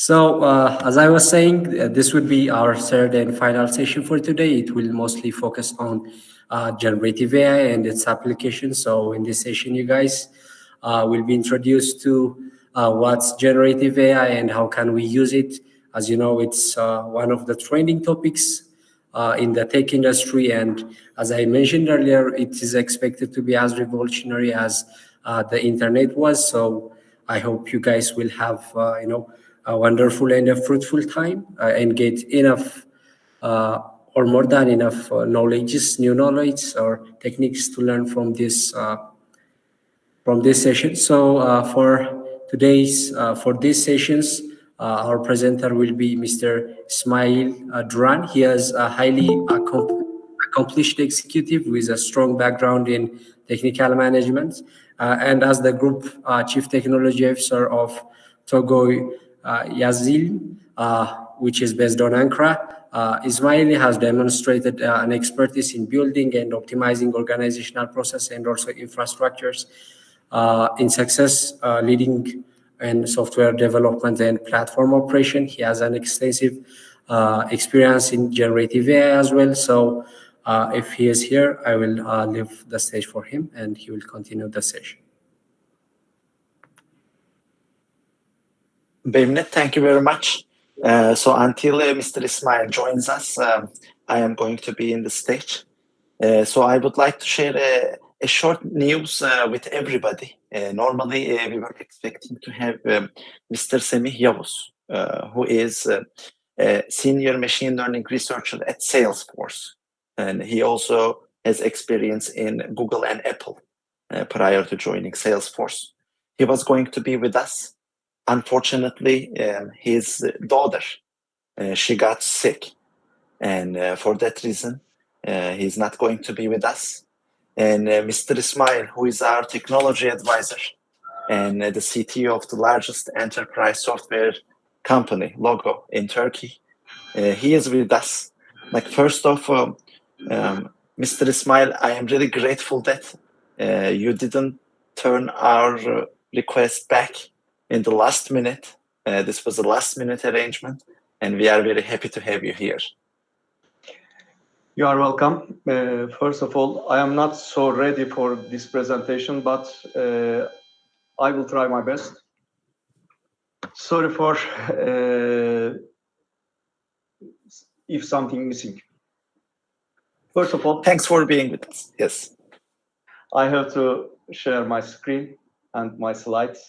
As I was saying, this would be our third and final session for today. It will mostly focus on generative AI and its applications. So in this session, you guys will be introduced to what's generative AI and how can we use it. As you know, it's one of the trending topics in the tech industry. And as I mentioned earlier, it is expected to be as revolutionary as the internet was. So I hope you guys will have, a wonderful and a fruitful time and get enough or more than enough new knowledge or techniques to learn from this session. So for these sessions, our presenter will be Mr. Ismail Duran. He is a highly accomplished executive with a strong background in technical management, and as the group chief technology officer of LOGO Yazılım, which is based on Ankara. Ismail has demonstrated an expertise in building and optimizing organizational process and also infrastructures in success leading in software development and platform operation. He has an extensive experience in generative AI as well. So if he is here, I will leave the stage for him and he will continue the session. Beynet, thank you very much. So until Mr. Ismail joins us, I am going to be in the stage. So I would like to share a short news with everybody. Normally, we were expecting to have Mr. Semih Yavuz, who is a senior machine learning researcher at Salesforce. And he also has experience in Google and Apple prior to joining Salesforce. He was going to be with us. Unfortunately, his daughter, she got sick. And for that reason, he's not going to be with us. And Mr. Ismail, who is our technology advisor and the CTO of the largest enterprise software company, LOGO, in Turkey, he is with us. Like, first off, Mr. Ismail, I am really grateful that you didn't turn our request back in the last minute. This was a last minute arrangement, and we are very happy to have you here. You are welcome. First of all, I am not so ready for this presentation, but I will try my best. Sorry for if something missing. First of all, thanks for being with us. Yes. I have to share my screen and my slides.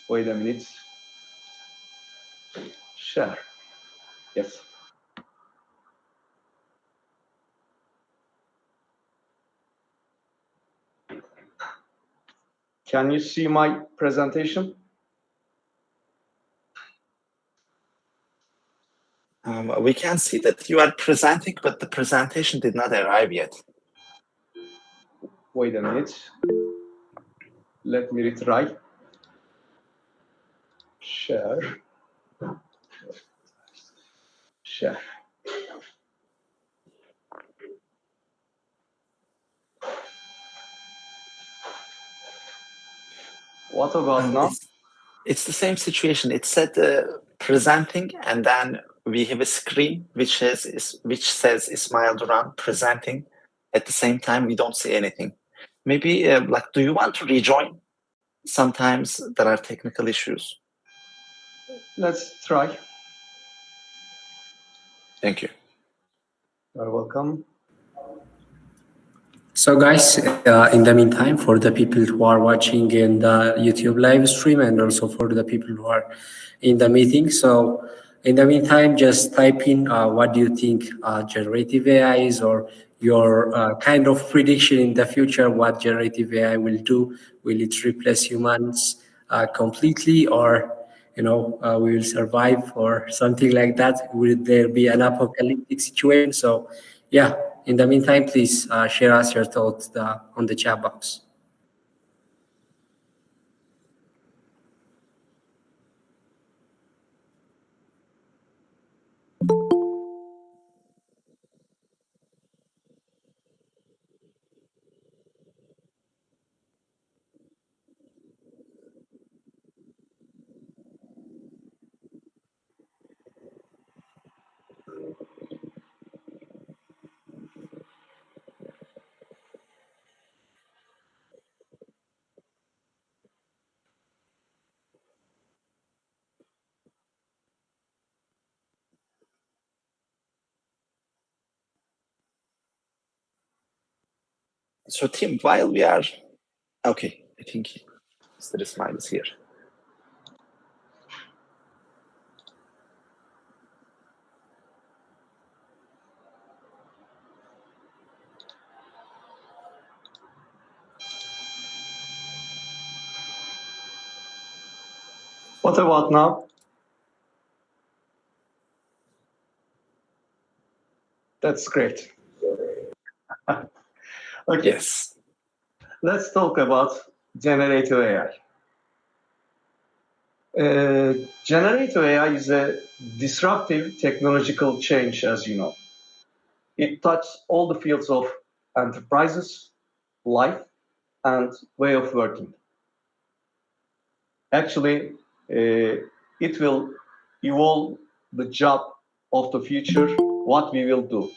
Wait a minute. Share. Yes. Can you see my presentation? We can see that you are presenting, but the presentation did not arrive yet. Wait a minute. Let me retry. Share. Share. What about now? It's the same situation. It said presenting, and then we have a screen which says Ismail Duran presenting. At the same time, we don't see anything. Maybe, do you want to rejoin? Sometimes there are technical issues. Let's try. Thank you. You're welcome. So guys, in the meantime, for the people who are watching in the YouTube live stream and also for the people who are in the meeting, so in the meantime, just type in what do you think generative AI is, or your kind of prediction in the future, what generative AI will do. Will it replace humans completely, or we will survive, or something like that? Will there be an apocalyptic situation? So yeah, in the meantime, please share us your thoughts on the chat box. So Tim, while we are, okay, I think Mr. Ismail is here. What about now? That's great. Okay. Yes. Let's talk about generative AI. Generative AI is a disruptive technological change, as you know. It touches all the fields of enterprises, life, and way of working. Actually, it will evolve the job of the future, what we will do.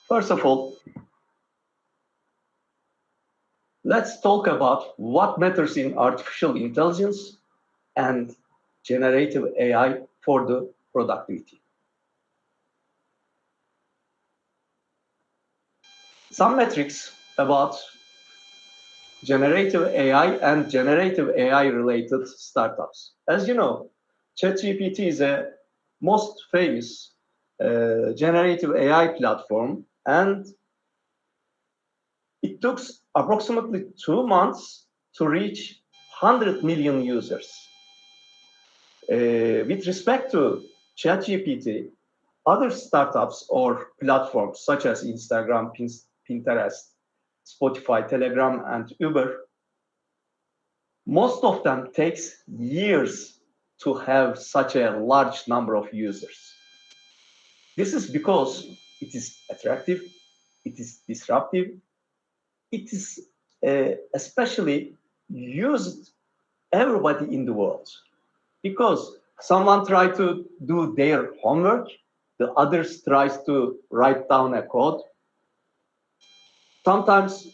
First of all, let's talk about what matters in artificial intelligence and generative AI for the productivity. Some metrics about generative AI and generative AI related startups. As you know, ChatGPT is a most famous generative AI platform, and it took approximately 2 months to reach 100 million users. With respect to ChatGPT, other startups or platforms such as Instagram, Pinterest, Spotify, Telegram, and Uber, most of them takes years to have such a large number of users. This is because it is attractive, it is disruptive, it is especially used everybody in the world. Because someone try to do their homework, the others tries to write down a code. Sometimes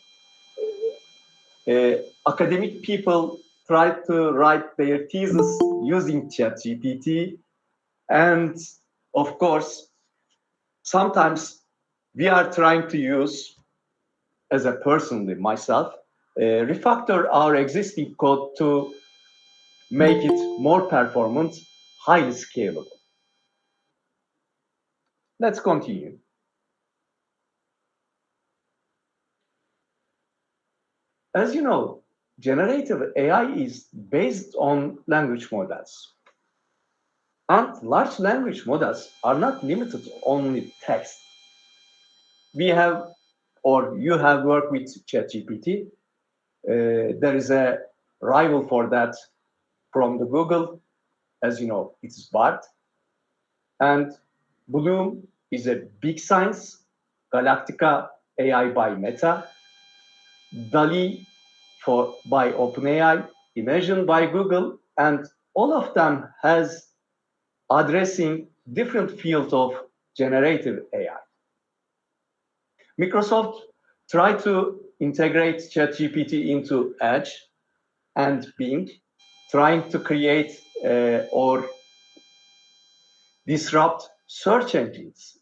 academic people try to write their thesis using ChatGPT. And of course, sometimes we are trying to use, as a personally myself, refactor our existing code to make it more performant, highly scalable. Let's continue. As you know, generative AI is based on language models. And large language models are not limited to only text. We have, or you have worked with ChatGPT. There is a rival for that from the Google. As you know, it's Bard. And Bloom is a big science. Galactica AI by Meta. DALI by OpenAI, Imagine by Google, and all of them has addressing different fields of generative AI. Microsoft tried to integrate ChatGPT into Edge and Bing, trying to create or disrupt search engines.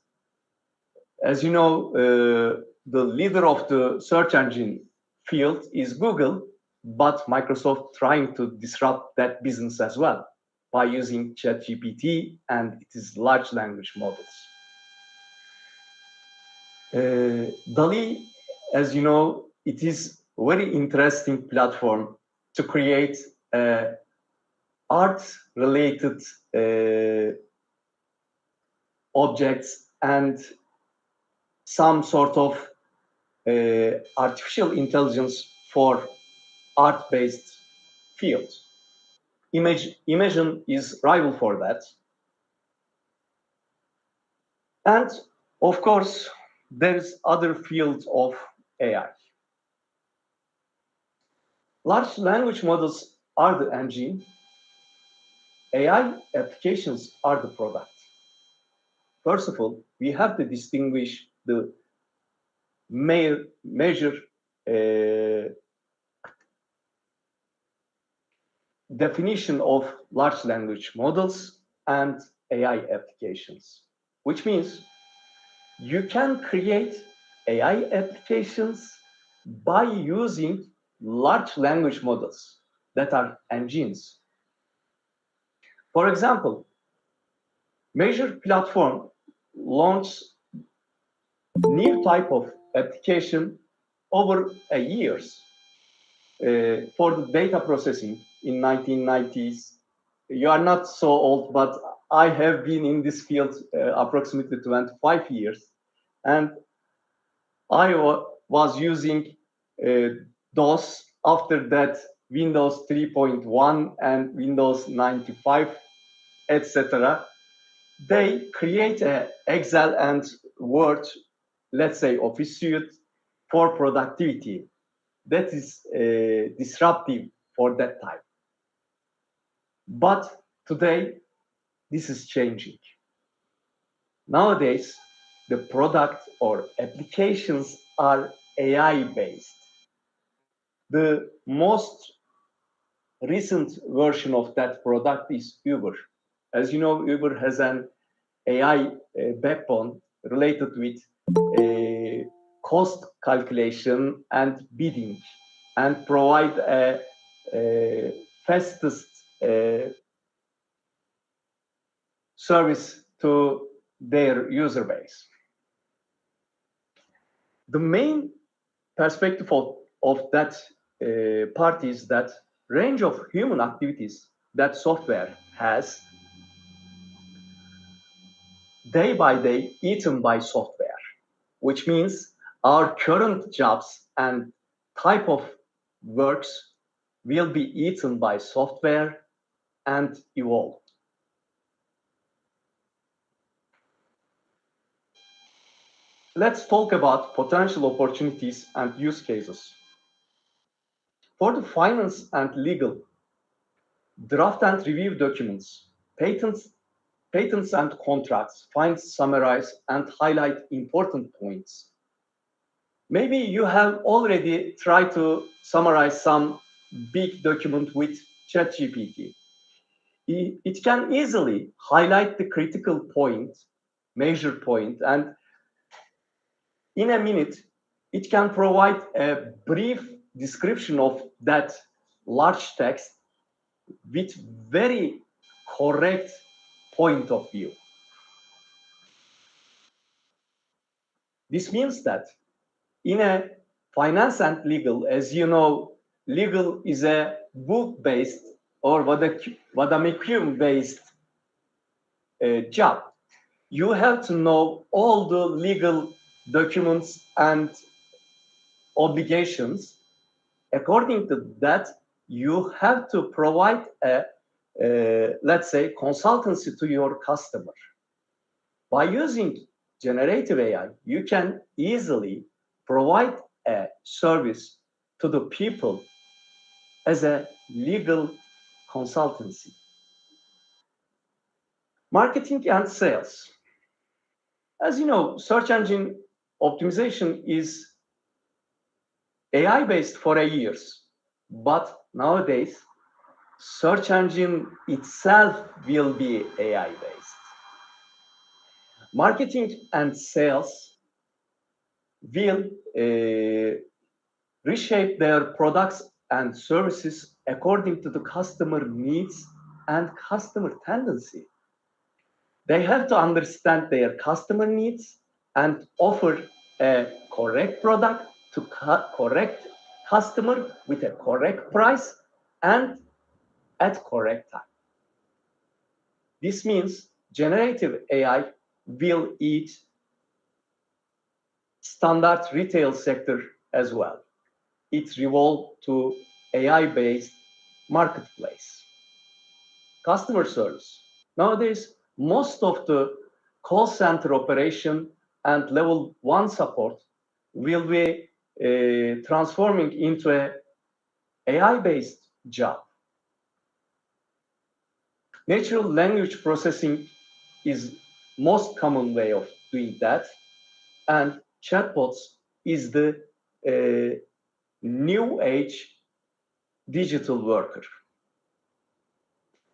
As you know, the leader of the search engine field is Google, but Microsoft trying to disrupt that business as well by using ChatGPT and its large language models. DALI, as you know, it is a very interesting platform to create art-related objects and some sort of artificial intelligence for art-based fields. Imagine is rival for that. And of course, there's other fields of AI. Large language models are the engine. AI applications are the product. First of all, we have to distinguish the major definition of large language models and AI applications, which means You can create AI applications by using large language models that are engines. For example, major platform launched new type of application over a years for the data processing in 1990s. You are not so old, but I have been in this field approximately 25 years, and I was using DOS, after that Windows 3.1 and Windows 95, etc. They create a Excel and Word, let's say Office suite for productivity. That is disruptive for that time. But today, this is changing. Nowadays, the product or applications are AI-based. The most recent version of that product is Uber. As you know, Uber has an AI backbone related with cost calculation and bidding, and provide a fastest service to their user base. The main perspective of that part is that range of human activities that software has day by day eaten by software, which means our current jobs and type of works will be eaten by software and evolve. Let's talk about potential opportunities and use cases. For the finance and legal, draft and review documents, patents and contracts, find, summarize, and highlight important points. Maybe you have already tried to summarize some big document with ChatGPT. It can easily highlight the critical point, major point, and in a minute, it can provide a brief description of that large text with very correct point of view. This means that in a finance and legal, as you know, legal is a book-based or vademecum-based job. You have to know all the legal documents and obligations. According to that, you have to provide let's say, consultancy to your customer. By using generative AI, you can easily provide a service to the people as a legal consultancy. Marketing and sales. As you know, search engine optimization is AI-based for years, but nowadays, search engine itself will be AI-based. Marketing and sales will reshape their products and services according to the customer needs and customer tendency. They have to understand their customer needs and offer a correct product to correct customer with a correct price and at correct time. This means generative AI will eat standard retail sector as well. It revolves to AI-based marketplace. Customer service. Nowadays, most of the call center operation and level 1 support will be transforming into a AI-based job. Natural language processing is most common way of doing that, and chatbots is the new age digital worker.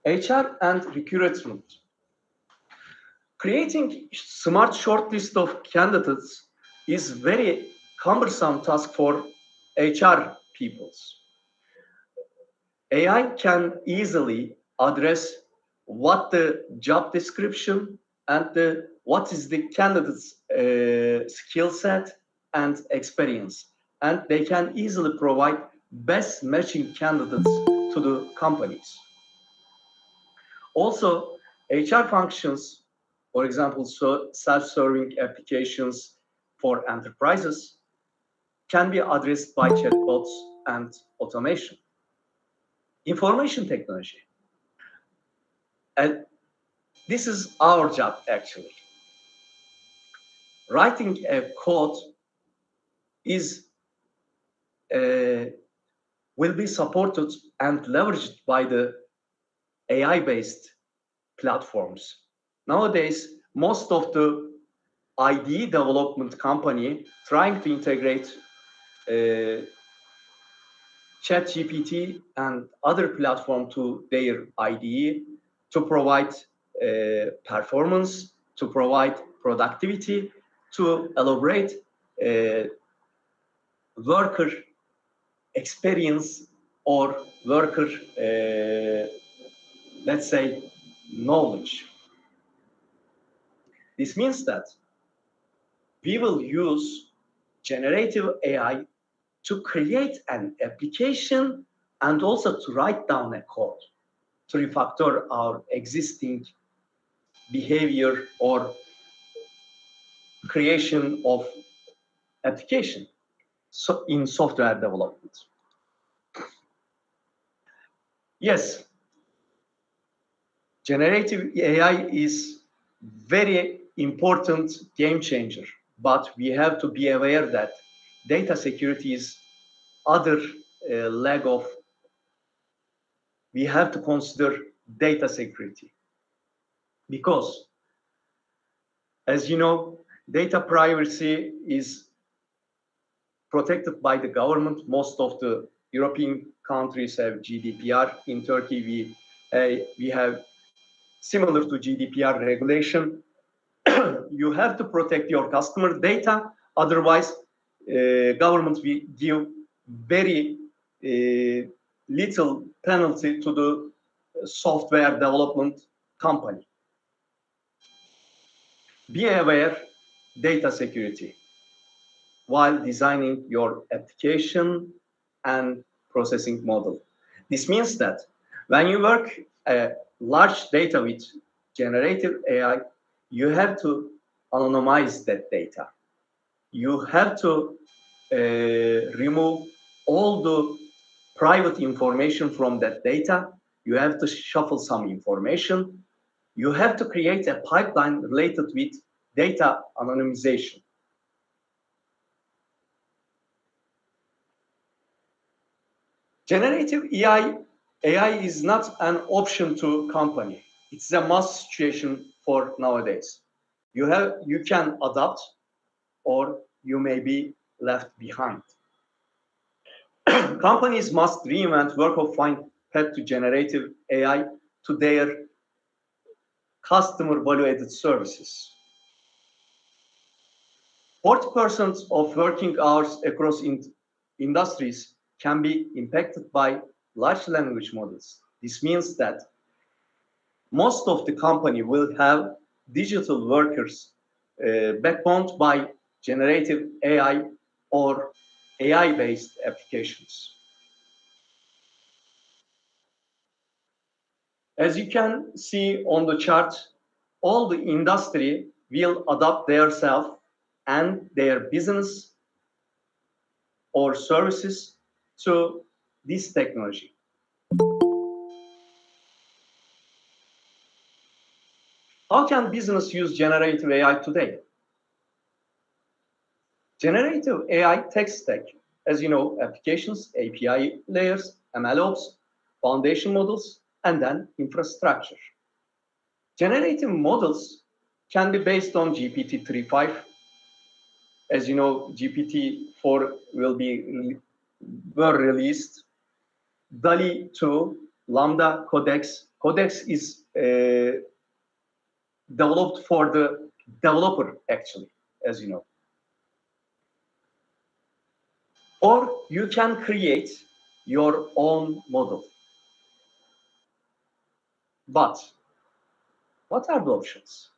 HR and recruitment. Creating smart shortlist of candidates is very cumbersome task for HR peoples. AI can easily address what the job description and what is the candidate's skill set and experience. And they can easily provide best matching candidates to the companies. Also, HR functions, for example, self-serving applications for enterprises, can be addressed by chatbots and automation. Information technology. And this is our job, actually. Writing a code is will be supported and leveraged by the AI-based platforms. Nowadays, most of the IDE development company trying to integrate ChatGPT and other platform to their IDE to provide performance, to provide productivity, to elaborate worker experience or worker, let's say, knowledge. This means that we will use generative AI to create an application and also to write down a code to refactor our existing behavior or creation of application in software development. Yes, generative AI is very important game changer, but we have to be aware that data security is other leg of, we have to consider data security. Because, as you know, data privacy is protected by the government. Most of the European countries have GDPR. In Turkey, we have similar to GDPR regulation. You have to protect your customer data. Otherwise, government will give very little penalty to the software development company. Be aware data security while designing your application and processing model. This means that when you work large data with generative AI, you have to anonymize that data. You have to remove all the private information from that data. You have to shuffle some information. You have to create a pipeline related with data anonymization. Generative AI is not an option to company. It's a must situation for nowadays. You can adapt or you may be left behind. Companies must reinvent work of find path to generative AI to their customer value-added services. 40% of working hours across industries can be impacted by large language models. This means that most of the company will have digital workers backboned by generative AI or AI-based applications. As you can see on the chart, all the industry will adapt themselves and their business or services to this technology. How can business use generative AI today? Generative AI tech stack, as you know, applications, API layers, MLOps, foundation models, and then infrastructure. Generative models can be based on GPT 3.5. As you know, GPT 4 were released. DALL-E 2, Lambda, Codex. Codex is developed for the developer, actually, as you know. Or you can create your own model. But what are the options?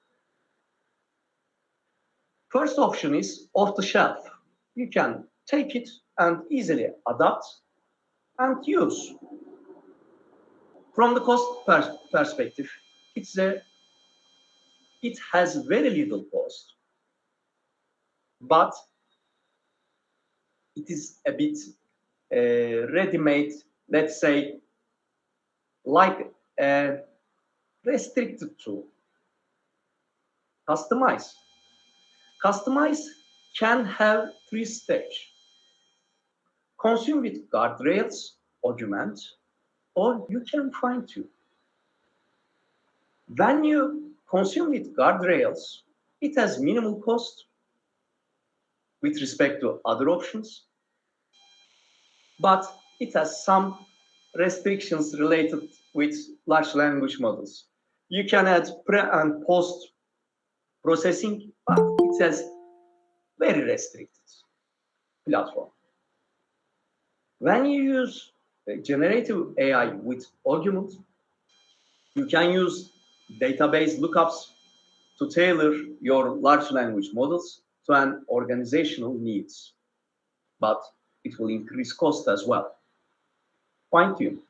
First option is off the shelf. You can take it and easily adapt and use. From the cost perspective, it has very little cost, but it is a bit ready-made, let's say, like a restricted tool. Customize. Customize can have 3 stages. Consume with guardrails, augment, or you can fine-tune. When you consume with guardrails, it has minimal cost with respect to other options, but it has some restrictions related with large language models. You can add pre and post processing, but it has very restricted platform. When you use generative AI with argument, you can use database lookups to tailor your large language models to an organizational needs, but it will increase cost as well. Fine-tune.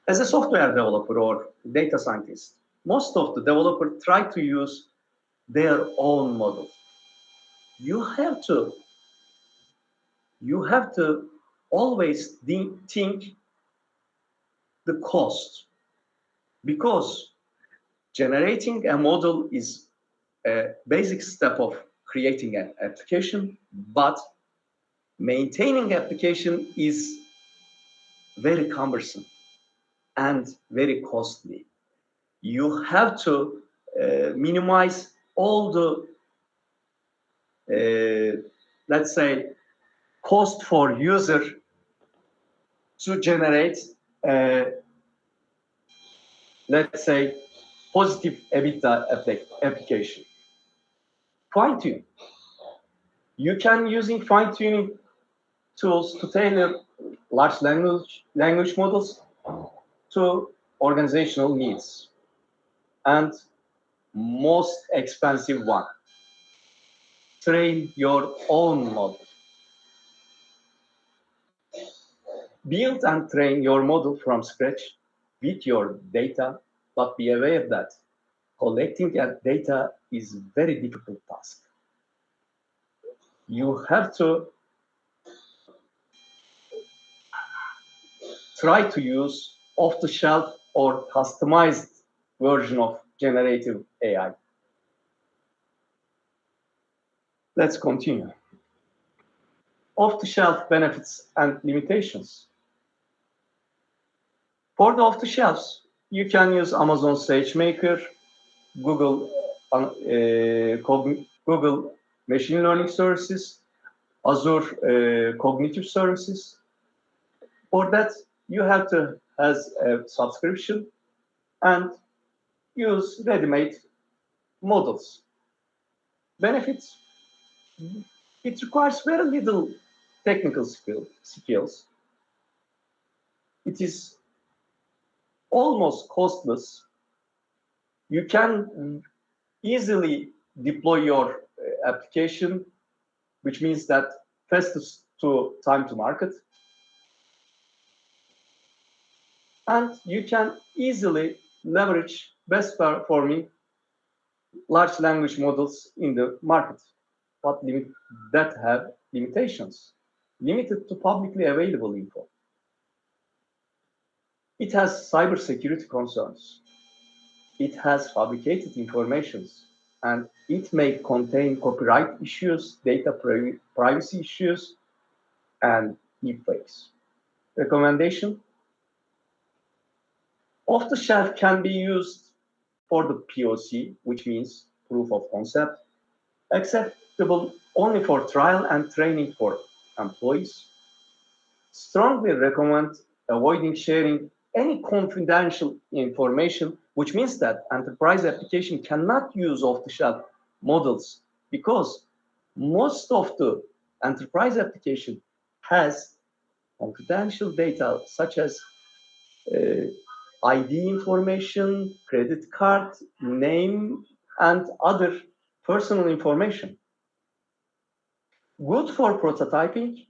As a software developer or data scientist, most of the developers try to use their own model. You have to always think the cost, because generating a model is a basic step of creating an application, but maintaining application is very cumbersome and very costly. You have to minimize all the, let's say, cost for user to generate, let's say, positive EBITDA application. Fine-tune. You can using fine-tuning tools to tailor large language models to organizational needs. And most expensive one, train your own model. Build and train your model from scratch with your data, but be aware that collecting that data is a very difficult task. You have to try to use off-the-shelf or customized version of generative AI. Let's continue. Off-the-shelf benefits and limitations. For the off-the-shelves, you can use Amazon SageMaker, Google Machine Learning Services, Azure Cognitive Services. For that, you have to have a subscription and use ready-made models. Benefits: it requires very little technical skills. It is almost costless. You can easily deploy your application, which means that fastest time to market. And you can easily leverage best performing large language models in the market, but that have limitations, limited to publicly available info. It has cybersecurity concerns. It has fabricated information, and it may contain copyright issues, data privacy issues, and deepfakes. Recommendation: off-the-shelf can be used for the POC, which means proof of concept, acceptable only for trial and training for employees. Strongly recommend avoiding sharing any confidential information which means that enterprise application cannot use off-the-shelf models because most of the enterprise application has confidential data such as ID information, credit card, name, and other personal information. Good for prototyping,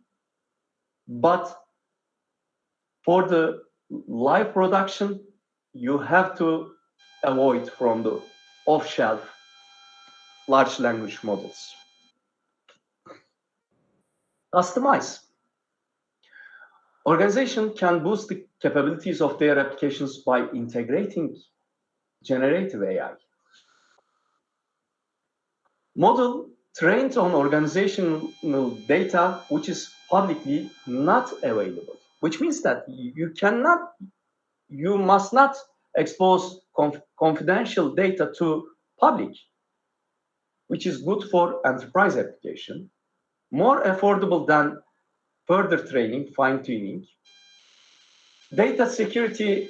but for the live production, you have to avoid from the off-shelf large language models. Customize. Organization can boost the capabilities of their applications by integrating generative AI. Model trained on organizational data which is publicly not available, which means that you must not expose confidential data to public, which is good for enterprise application, more affordable than further training, fine-tuning. Data security,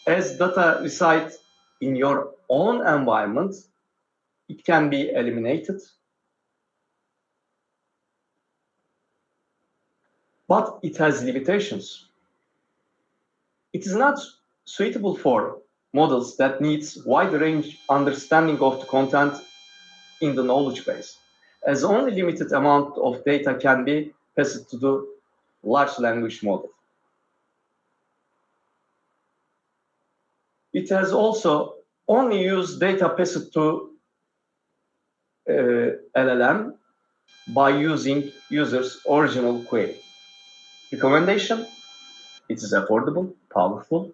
as data resides in your own environment, it can be eliminated. But it has limitations. It is not suitable for models that needs wide range understanding of the content in the knowledge base, as only limited amount of data can be passed to the large language model. It has also only used data passed to LLM by using user's original query. Recommendation: it is affordable, powerful,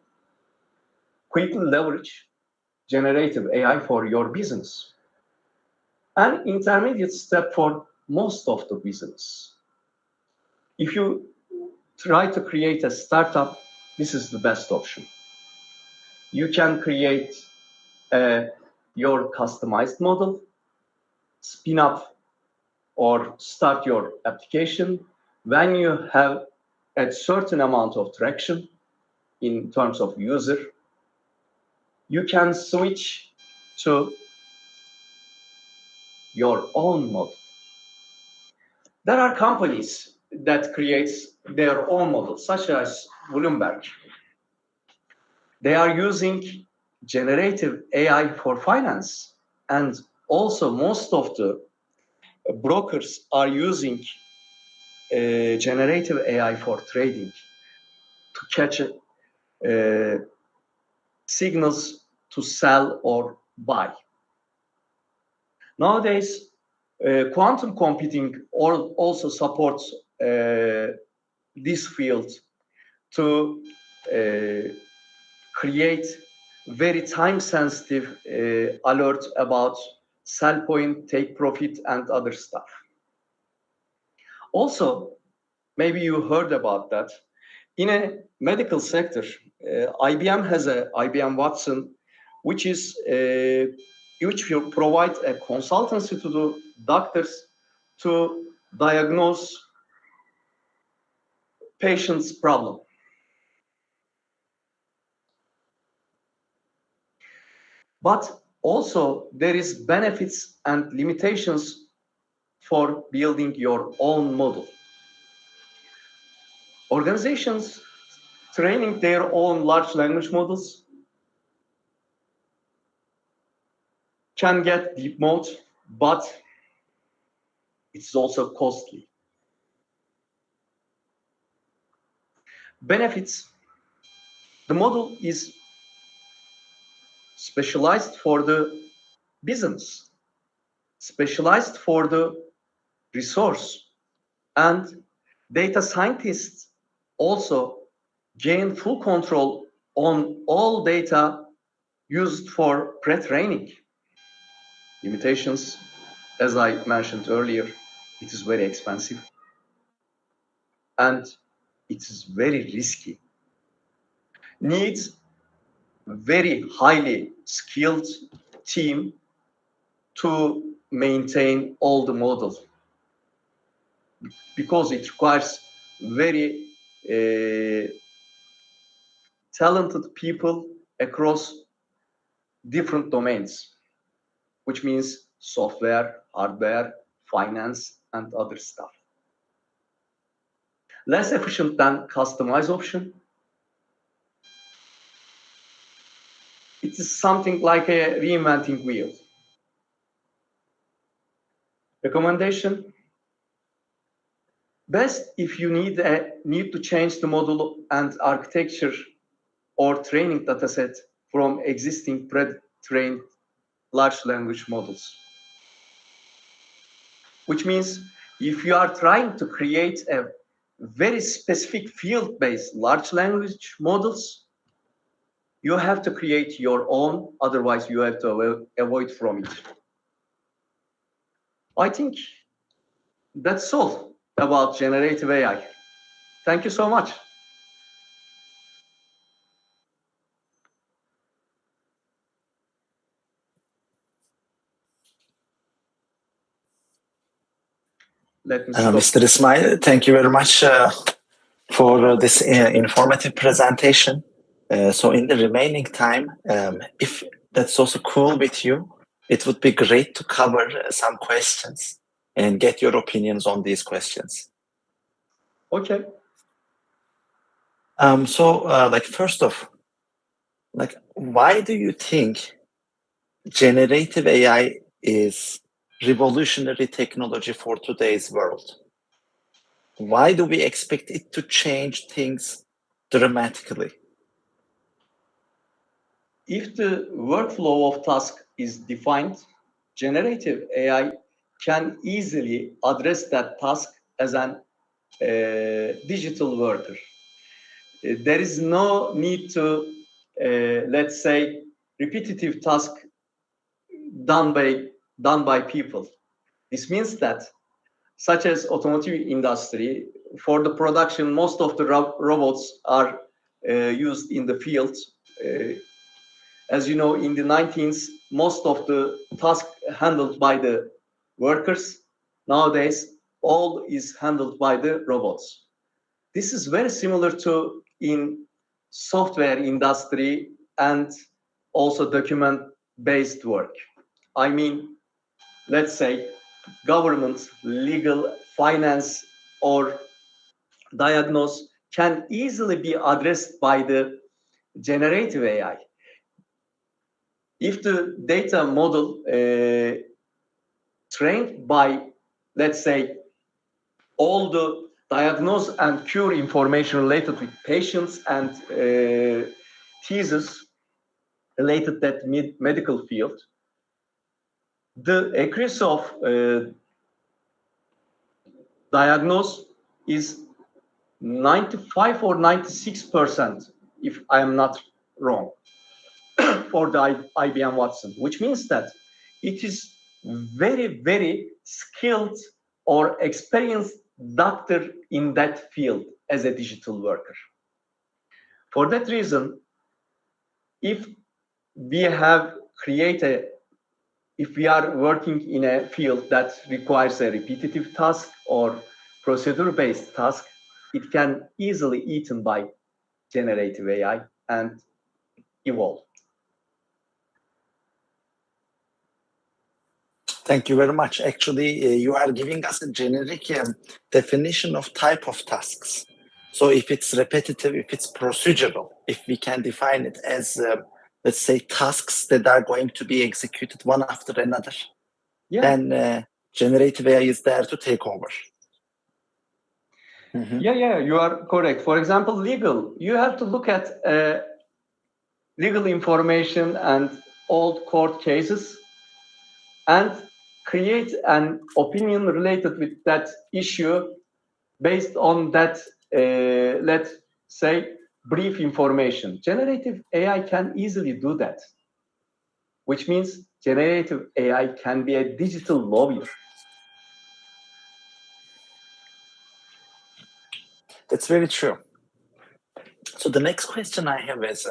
quickly leverage generative AI for your business. An intermediate step for most of the business. If you try to create a startup, this is the best option. You can create your customized model, spin up or start your application when you have a certain amount of traction in terms of user. You can switch to your own model. There are companies that create their own models, such as Bloomberg. They are using generative AI for finance, and also most of the brokers are using generative AI for trading to catch signals to sell or buy. Nowadays, quantum computing also supports this field to create very time-sensitive alert about sell point, take profit, and other stuff. Also, maybe you heard about that. In a medical sector, IBM has a IBM Watson, which will provide a consultancy to the doctors to diagnose patient's problem. But also there is benefits and limitations for building your own model. Organizations training their own large language models can get deep mode, but it's also costly. Benefits: the model is specialized for the business, specialized for the resource, and data scientists also gain full control on all data used for pre-training. Limitations, as I mentioned earlier, it is very expensive and it is very risky. Needs very highly skilled team to maintain all the models because it requires very talented people across different domains, which means software, hardware, finance, and other stuff. Less efficient than customized option. It is something like a reinventing wheel. Recommendation: best if you need to change the model and architecture or training dataset from existing pre-trained large language models. Which means if you are trying to create a very specific field-based large language models, you have to create your own, otherwise you have to avoid from it. I think that's all about generative AI. Thank you so much. Let me stop. Mr. Ismail, thank you very much for this informative presentation. So in the remaining time, if that's also cool with you, it would be great to cover some questions and get your opinions on these questions. Okay. First off, why do you think generative AI is revolutionary technology for today's world? Why do we expect it to change things dramatically? If the workflow of task is defined, generative AI can easily address that task as an digital worker. There is no need to, let's say, repetitive task done by people. This means that, such as automotive industry, for the production, most of the robots are used in the field. As you know, in the 19th, most of the tasks handled by the workers. Nowadays, all is handled by the robots. This is very similar to in software industry and also document-based work. I mean, let's say government, legal, finance, or diagnose can easily be addressed by the generative AI. If the data model trained by, let's say, all the diagnose and cure information related with patients and thesis related that medical field, the accuracy of diagnose is 95 or 96%, if I am not wrong, for the IBM Watson, which means that it is very, very skilled or experienced doctor in that field as a digital worker. For that reason, if we have created, if we are working in a field that requires a repetitive task or procedure-based task, it can easily eaten by generative AI and evolve. Thank you very much. Actually, you are giving us a generic definition of type of tasks. So if it's repetitive, if it's procedural, if we can define it as, let's say, tasks that are going to be executed one after another, then generative AI is there to take over. Mm-hmm. Yeah, you are correct. For example, legal, you have to look at legal information and old court cases and create an opinion related with that issue based on that, let's say, brief information. Generative AI can easily do that, which means generative AI can be a digital lawyer. That's very true. So the next question I have is,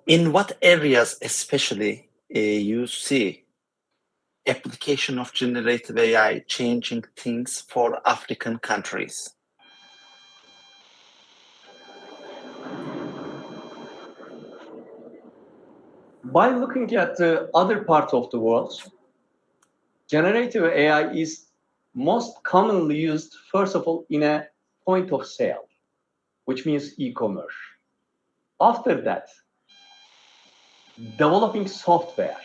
in what areas especially you see application of generative AI changing things for African countries? By looking at the other part of the world, generative AI is most commonly used, first of all, in a point of sale, which means e-commerce. After that, developing software,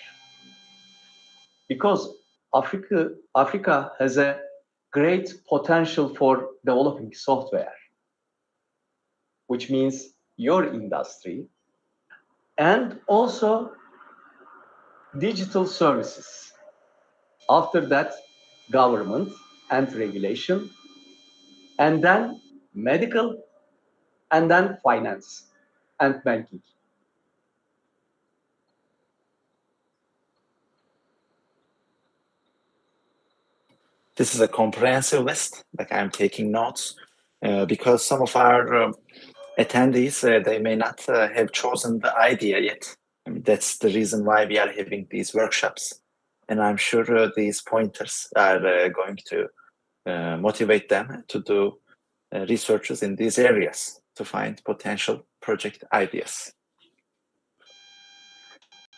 because Africa has a great potential for developing software, which means your industry, and also digital services. After that, government and regulation, and then medical, and then finance and banking. This is a comprehensive list. Like, I'm taking notes because some of our attendees, they may not have chosen the idea yet. I mean, that's the reason why we are having these workshops. And I'm sure these pointers are going to motivate them to do researches in these areas to find potential project ideas.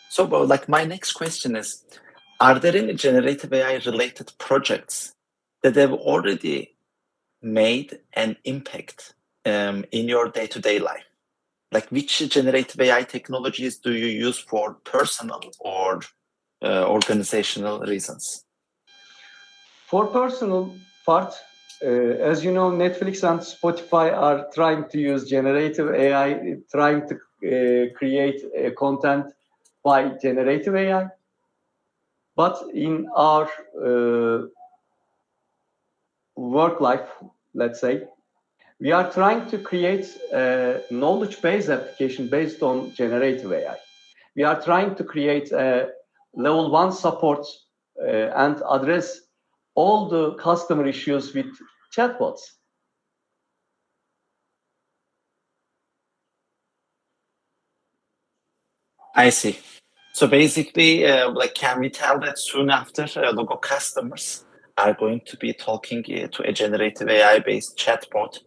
So, like, my next question is, are there any generative AI related projects that have already made an impact in your day-to-day life? Like, which generative AI technologies do you use for personal or organizational reasons? For personal part, as you know, Netflix and Spotify are trying to use generative AI, trying to create content by generative AI. But in our work life, let's say, we are trying to create a knowledge-based application based on generative AI. We are trying to create a level 1 support and address all the customer issues with chatbots. I see. So basically, like, can we tell that soon after LOGO customers are going to be talking to a generative AI-based chatbot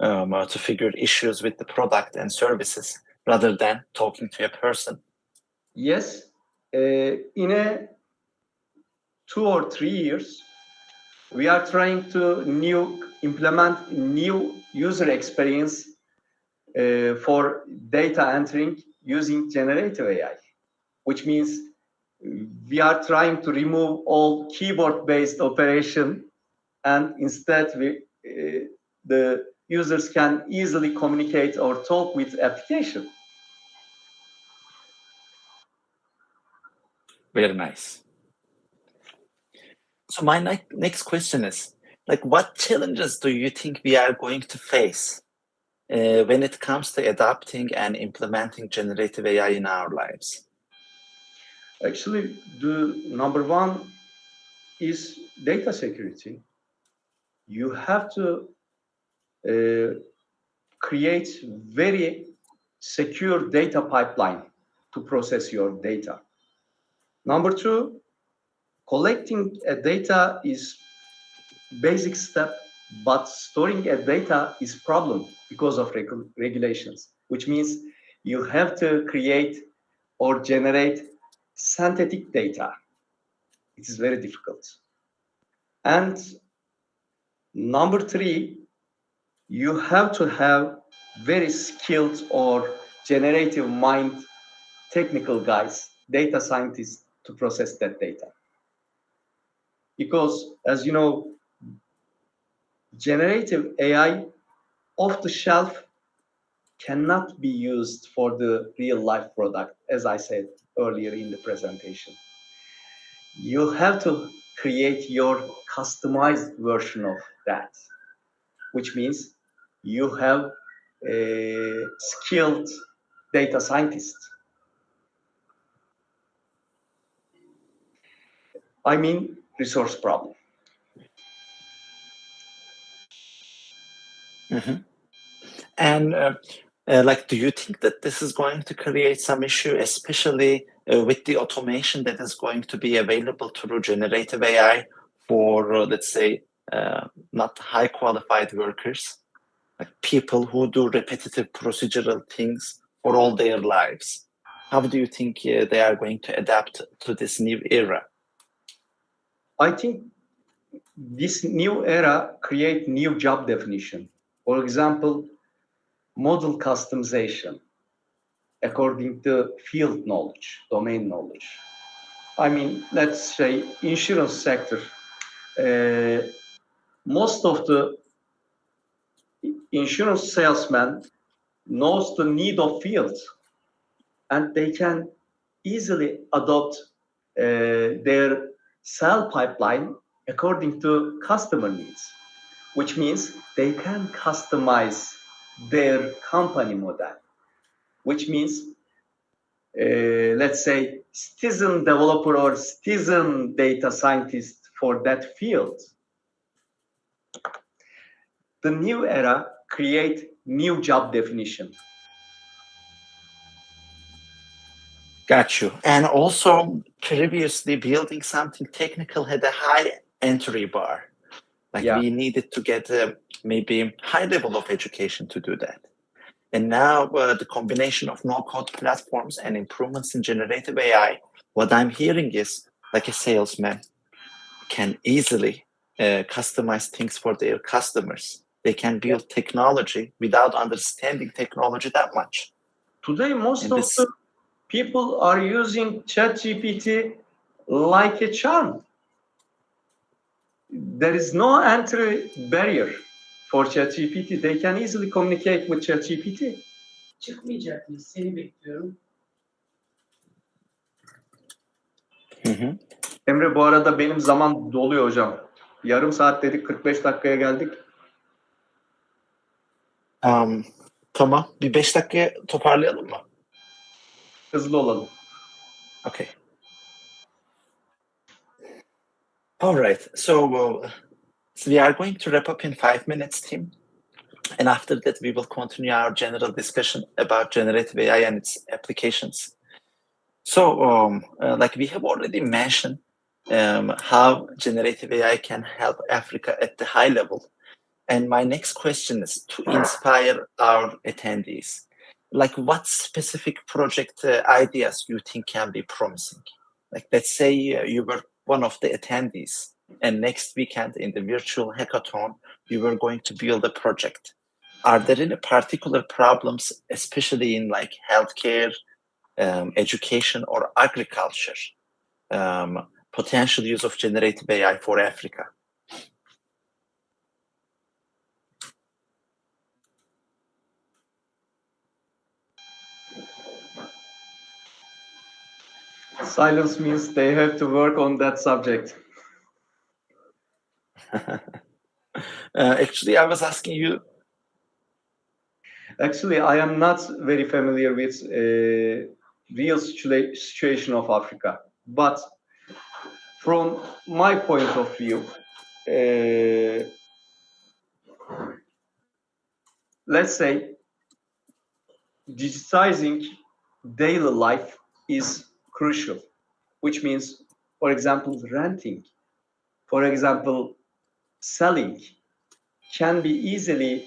to figure issues with the product and services rather than talking to a person? Yes, in a 2 or 3 years, we are trying to implement new user experience for data entering using generative AI, which means we are trying to remove all keyboard-based operation, and instead the users can easily communicate or talk with application. Very nice. So my next question is, like, what challenges do you think we are going to face when it comes to adopting and implementing generative AI in our lives? Actually, the number one is data security. You have to create very secure data pipeline to process your data. Number two, collecting a data is basic step, but storing a data is problem because of regulations, which means you have to create or generate synthetic data. It is very difficult. And number three, you have to have very skilled or generative mind technical guys, data scientists, to process that data. Because, as you know, generative AI off the shelf cannot be used for the real life product, as I said earlier in the presentation. You have to create your customized version of that, which means you have a skilled data scientist. I mean, resource problem. Mm-hmm. And like, do you think that this is going to create some issue, especially with the automation that is going to be available through generative AI for, let's say, not high qualified workers, like people who do repetitive procedural things for all their lives? how do you think they are going to adapt to this new era? I think this new era create new job definition. For example, model customization according to field knowledge, domain knowledge. I mean, let's say insurance sector. Most of the insurance salesman knows the need of fields, and they can easily adopt their sell pipeline according to customer needs, which means they can customize their company model, which means, let's say, citizen developer or citizen data scientist for that field. The new era create new job definition. Got you. And also, previously, building something technical had a high entry bar. Like we needed to get maybe high level of education to do that. And now the combination of no-code platforms and improvements in generative AI, what I'm hearing is like a salesman can easily customize things for their customers. They can build technology without understanding technology that much. Today, most of the people are using ChatGPT like a charm. There is no entry barrier for ChatGPT. They can easily communicate with ChatGPT. Çıkmayacak mı? Seni bekliyorum. Emre, bu arada benim zaman doluyor hocam. Yarım saat dedik, 45 dakikaya geldik. Tamam. Bir 5 dakikaya toparlayalım mı? Hızlı olalım. Okay. All right. So we are going to wrap up in 5 minutes, team. And after that, we will continue our general discussion about generative AI and its applications. So, like we have already mentioned, how generative AI can help Africa at the high level. And my next question is to inspire our attendees. Like, what specific project ideas you think can be promising? Like, let's say you were one of the attendees, and next weekend in the virtual hackathon, you were going to build a project. Are there any particular problems, especially in like healthcare, education, or agriculture, potential use of generative AI for Africa? Silence means they have to work on that subject. Actually, I was asking you. Actually, I am not very familiar with real situation of Africa. But from my point of view, let's say digitizing daily life is crucial, which means, for example, renting, for example, selling can be easily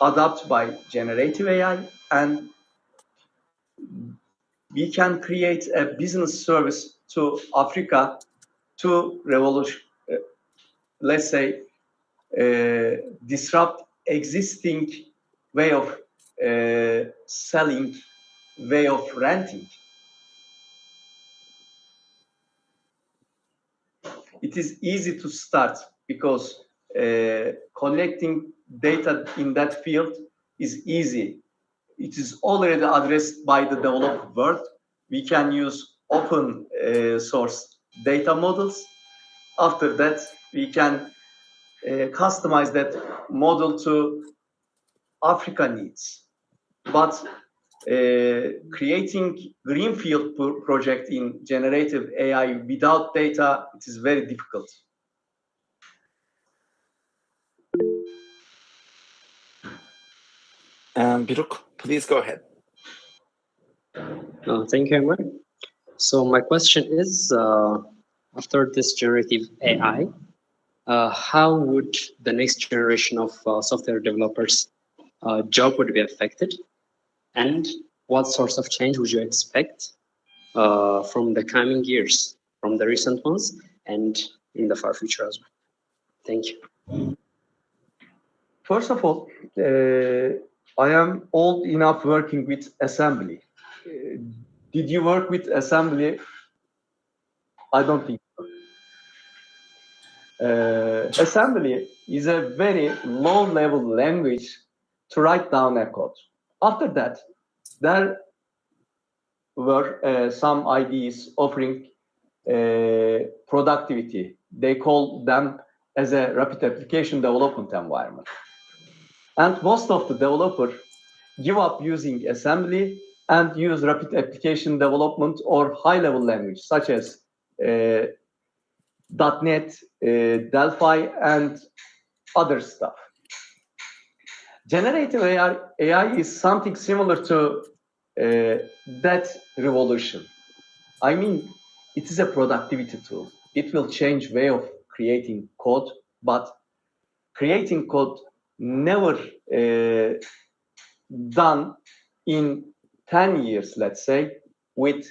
adapted by generative AI, and we can create a business service to Africa to revolution, let's say, disrupt existing way of selling, way of renting. It is easy to start because collecting data in that field is easy. It is already addressed by the developed world. We can use open source data models. After that, we can customize that model to Africa needs. But creating greenfield project in generative AI without data, it is very difficult. Biruk, please go ahead. Thank you, Emre. So my question is, after this generative AI, how would the next generation of software developers job would be affected? And what sorts of change would you expect from the coming years, from the recent ones and in the far future as well? Thank you. First of all, I am old enough working with assembly. Did you work with assembly? I don't think so. Assembly is a very low-level language to write down a code. After that, there were some IDEs offering productivity. They call them as a rapid application development environment. And most of the developers give up using assembly and use rapid application development or high-level language such as .NET, Delphi, and other stuff. Generative AI is something similar to that revolution. I mean, it is a productivity tool. It will change way of creating code, but creating code never done in 10 years, let's say, with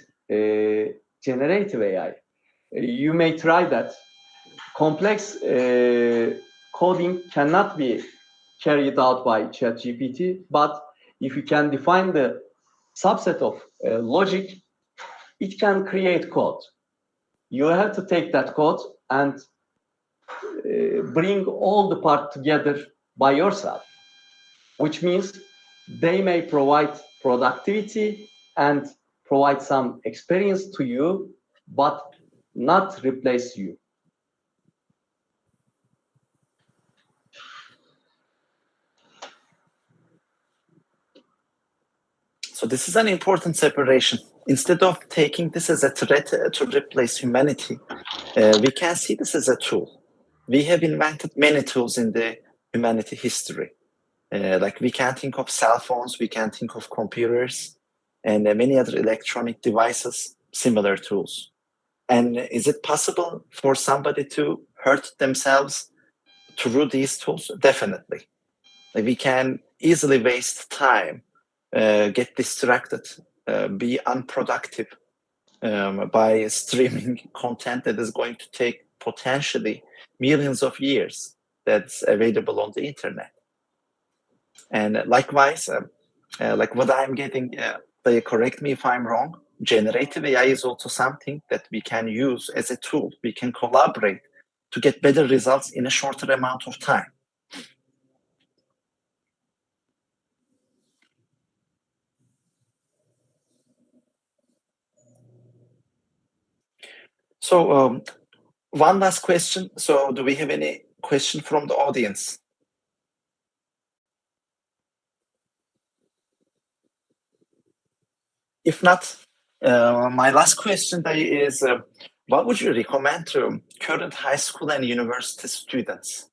generative AI. You may try that. Complex coding cannot be carried out by ChatGPT, but if you can define the subset of logic, it can create code. You have to take that code and bring all the parts together by yourself, which means they may provide productivity and provide some experience to you, but not replace you. So this is an important separation. Instead of taking this as a threat to replace humanity, we can see this as a tool. We have invented many tools in the humanity history. Like we can think of cell phones, we can think of computers, and many other electronic devices, similar tools. And is it possible for somebody to hurt themselves through these tools? Definitely. Like we can easily waste time, get distracted, be unproductive by streaming content that is going to take potentially millions of years that's available on the internet. And likewise, like what I'm getting, they correct me if I'm wrong, generative AI is also something that we can use as a tool. We can collaborate to get better results in a shorter amount of time. So one last question. So do we have any question from the audience? If not, my last question is, what would you recommend to current high school and university students?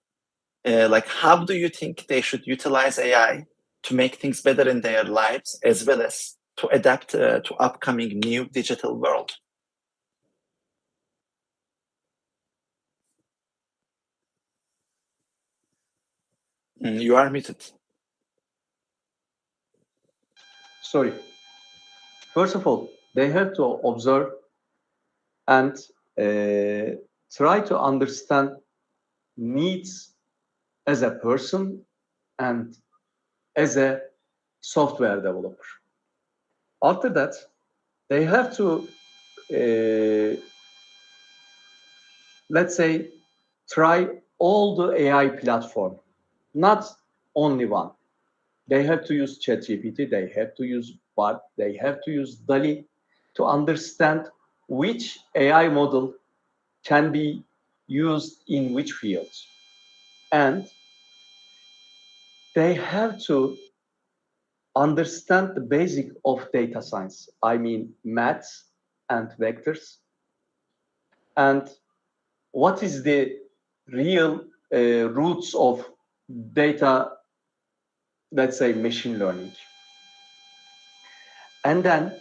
Like, how do you think they should utilize AI to make things better in their lives, as well as to adapt to upcoming new digital world? You are muted. Sorry. First of all, they have to observe and try to understand needs as a person and as a software developer. After that, they have to, let's say, try all the AI platform, not only one. They have to use ChatGPT, they have to use Bard, they have to use DALL-E to understand which AI model can be used in which fields. And they have to understand the basic of data science. I mean, maths and vectors. And what is the real roots of data, let's say, machine learning. And then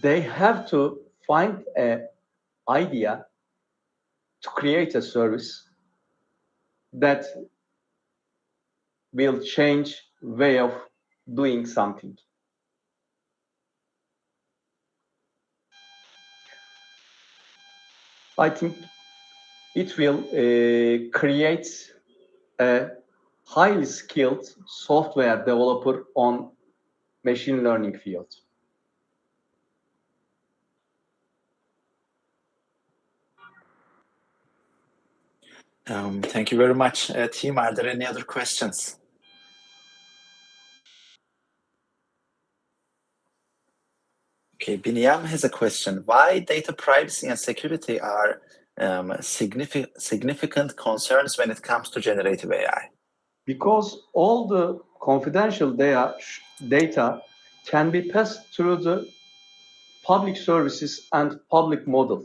they have to find an idea to create a service that will change way of doing something. I think it will create a highly skilled software developer on machine learning field. Thank you very much. Team, are there any other questions? Okay, Binyam has a question. Why data privacy and security are significant concerns when it comes to generative AI? Because all the confidential data can be passed through the public services and public model,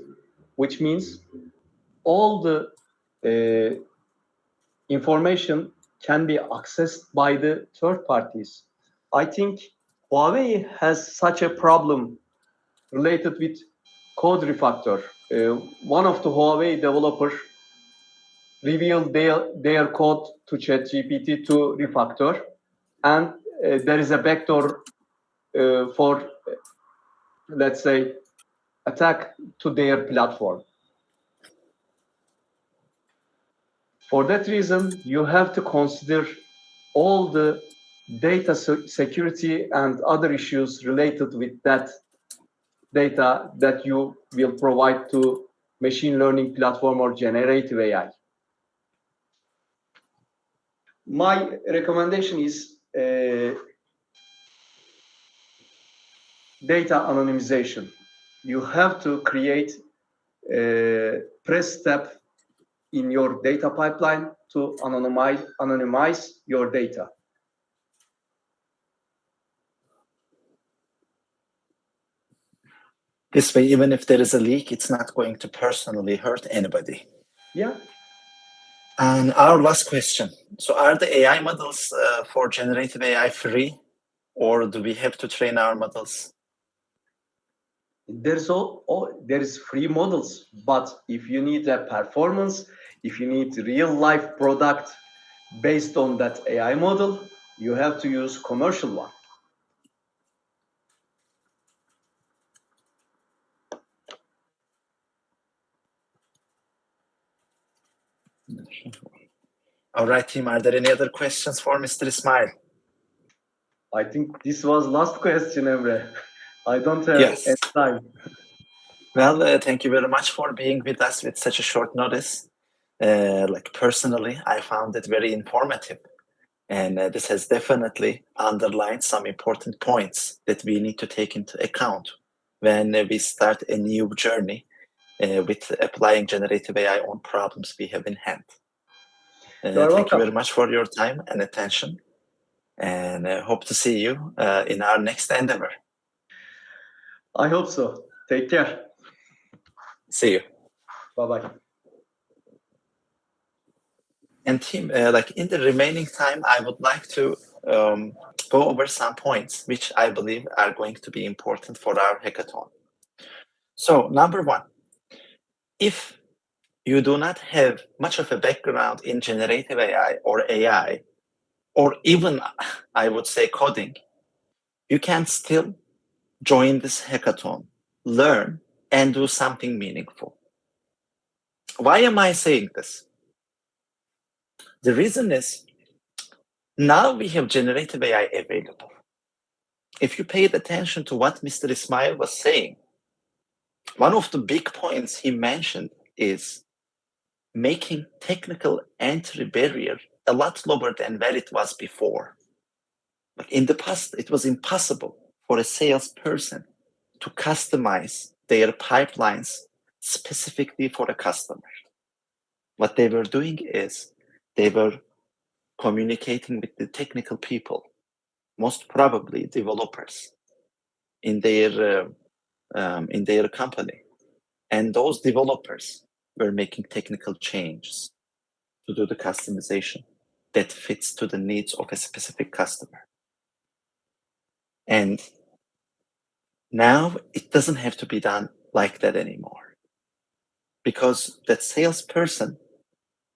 which means all the information can be accessed by the third parties. I think Huawei has such a problem related with code refactor. One of the Huawei developers revealed their code to ChatGPT to refactor, and there is a backdoor for, let's say, attack to their platform. For that reason, you have to consider all the data security and other issues related with that data that you will provide to machine learning platform or generative AI. My recommendation is data anonymization. You have to create a press step in your data pipeline to anonymize your data. This way, even if there is a leak, it's not going to personally hurt anybody. Yeah. And our last question. So are the AI models for generative AI free, or do we have to train our models? There is free models, but if you need a performance, if you need real life product based on that AI model, you have to use commercial one. All right, team, are there any other questions for Mr. Ismail? I think this was last question, Emre. I don't have Yes. any time. Well, thank you very much for being with us with such a short notice. Like personally, I found it very informative. And this has definitely underlined some important points that we need to take into account when we start a new journey with applying generative AI on problems we have in hand. Thank you very much for your time and attention, and hope to see you in our next endeavor. I hope so. Take care. See you. Bye-bye. And team, like in the remaining time, I would like to go over some points which I believe are going to be important for our hackathon. So number one, if you do not have much of a background in generative AI, or even, I would say, coding, you can still join this hackathon, learn, and do something meaningful. Why am I saying this? The reason is, now we have generative AI available. If you paid attention to what Mr. Ismail was saying, one of the big points he mentioned is making technical entry barrier a lot lower than where it was before. Like in the past, it was impossible for a salesperson to customize their pipelines specifically for a customer. What they were doing is they were communicating with the technical people, most probably developers in their company, and those developers were making technical changes to do the customization that fits to the needs of a specific customer. And now it doesn't have to be done like that anymore, because that salesperson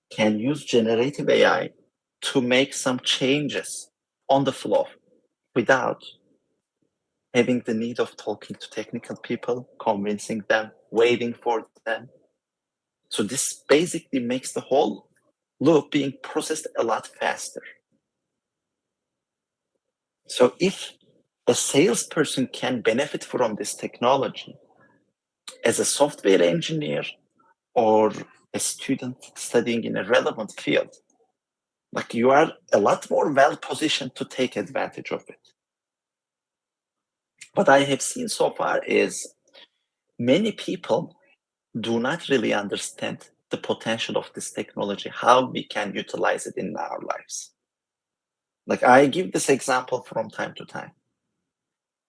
can use generative AI to make some changes on the floor without having the need of talking to technical people, convincing them, waiting for them. So this basically makes the whole loop being processed a lot faster. So if a salesperson can benefit from this technology as a software engineer or a student studying in a relevant field, like you are a lot more well positioned to take advantage of it. What I have seen so far is many people do not really understand the potential of this technology, how we can utilize it in our lives. Like I give this example from time to time.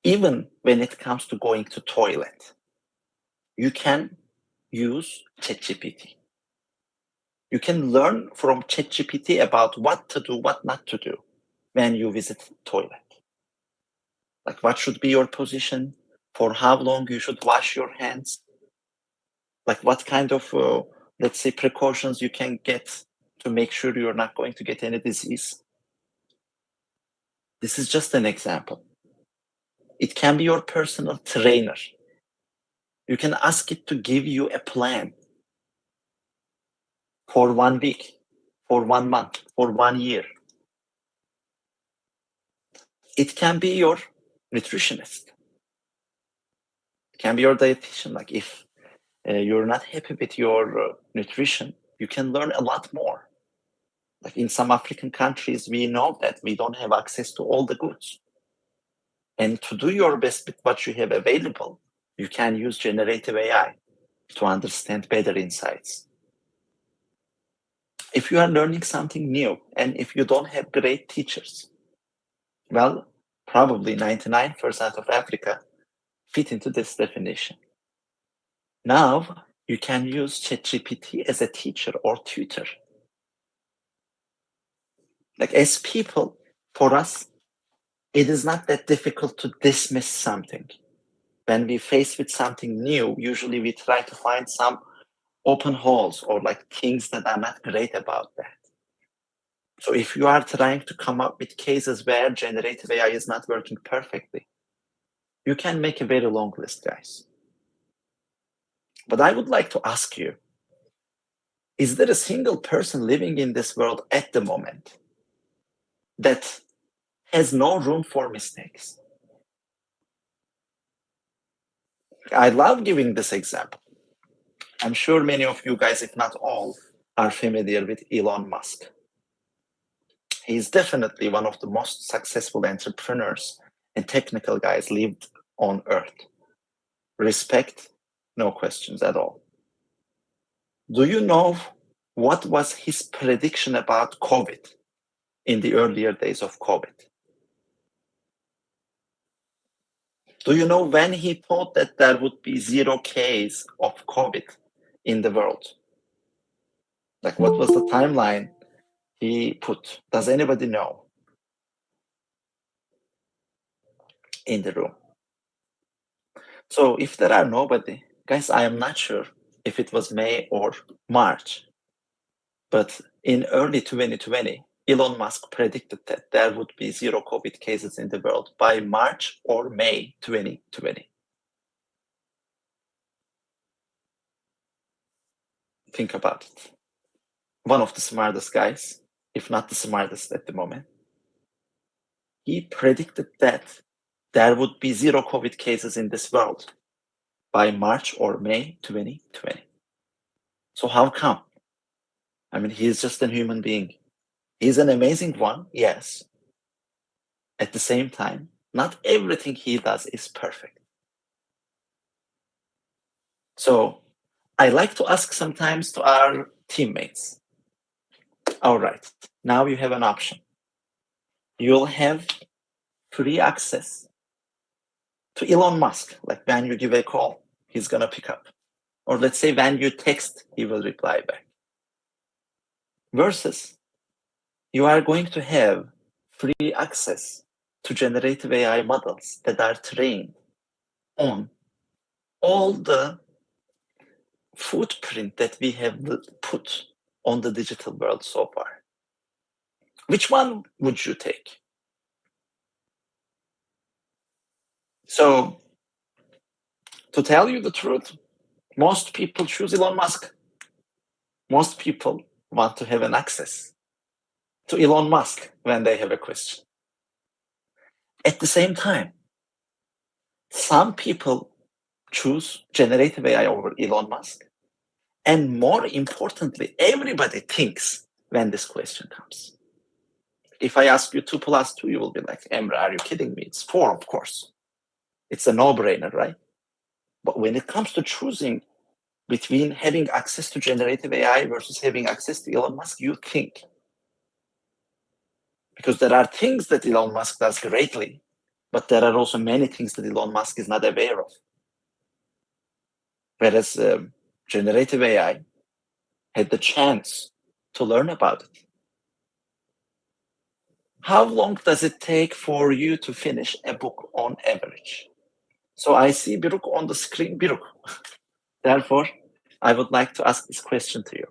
Even when it comes to going to toilet, you can use ChatGPT. You can learn from ChatGPT about what to do, what not to do when you visit toilet. Like what should be your position, for how long you should wash your hands, like what kind of, let's say, precautions you can get to make sure you're not going to get any disease. This is just an example. It can be your personal trainer. You can ask it to give you a plan for 1 week, for 1 month, for 1 year. It can be your nutritionist. It can be your dietitian. Like if you're not happy with your nutrition, you can learn a lot more. Like in some African countries, we know that we don't have access to all the goods. And to do your best with what you have available, you can use generative AI to understand better insights. If you are learning something new and if you don't have great teachers, well, probably 99% of Africa fit into this definition. Now, you can use ChatGPT as a teacher or tutor. Like as people, for us, it is not that difficult to dismiss something. When we face with something new, usually we try to find some open holes or like things that are not great about that. So if you are trying to come up with cases where generative AI is not working perfectly, you can make a very long list, guys. But I would like to ask you, is there a single person living in this world at the moment that has no room for mistakes? I love giving this example. I'm sure many of you guys, if not all, are familiar with Elon Musk. He's definitely one of the most successful entrepreneurs and technical guys lived on Earth. Respect, no questions at all. Do you know what was his prediction about COVID in the earlier days of COVID? Do you know when he thought that there would be 0 case of COVID in the world? Like what was the timeline he put? Does anybody know in the room? So if there are nobody, guys, I am not sure if it was May or March, but in early 2020, Elon Musk predicted that there would be 0 COVID cases in the world by March or May 2020. Think about it. One of the smartest guys, if not the smartest at the moment, he predicted that there would be 0 COVID cases in this world by March or May 2020. So how come? I mean, he's just a human being. He's an amazing one, yes. At the same time, not everything he does is perfect. So I like to ask sometimes to our teammates, all right, now you have an option. You'll have free access to Elon Musk. Like when you give a call, he's gonna pick up. Or let's say when you text, he will reply back. Versus you are going to have free access to generative AI models that are trained on all the footprint that we have put on the digital world so far. Which one would you take? So, to tell you the truth, most people choose Elon Musk. most people want to have an access to Elon Musk when they have a question. At the same time, some people choose generative AI over Elon Musk. And more importantly, everybody thinks when this question comes. If I ask you 2 + 2, you will be like, Emre, are you kidding me? It's 4, of course. It's a no-brainer, right? But when it comes to choosing between having access to generative AI versus having access to Elon Musk, you think. Because there are things that Elon Musk does greatly, but there are also many things that Elon Musk is not aware of. Whereas generative AI had the chance to learn about it. How long does it take for you to finish a book on average? So I see Biruk on the screen. Biruk. Therefore, I would like to ask this question to you.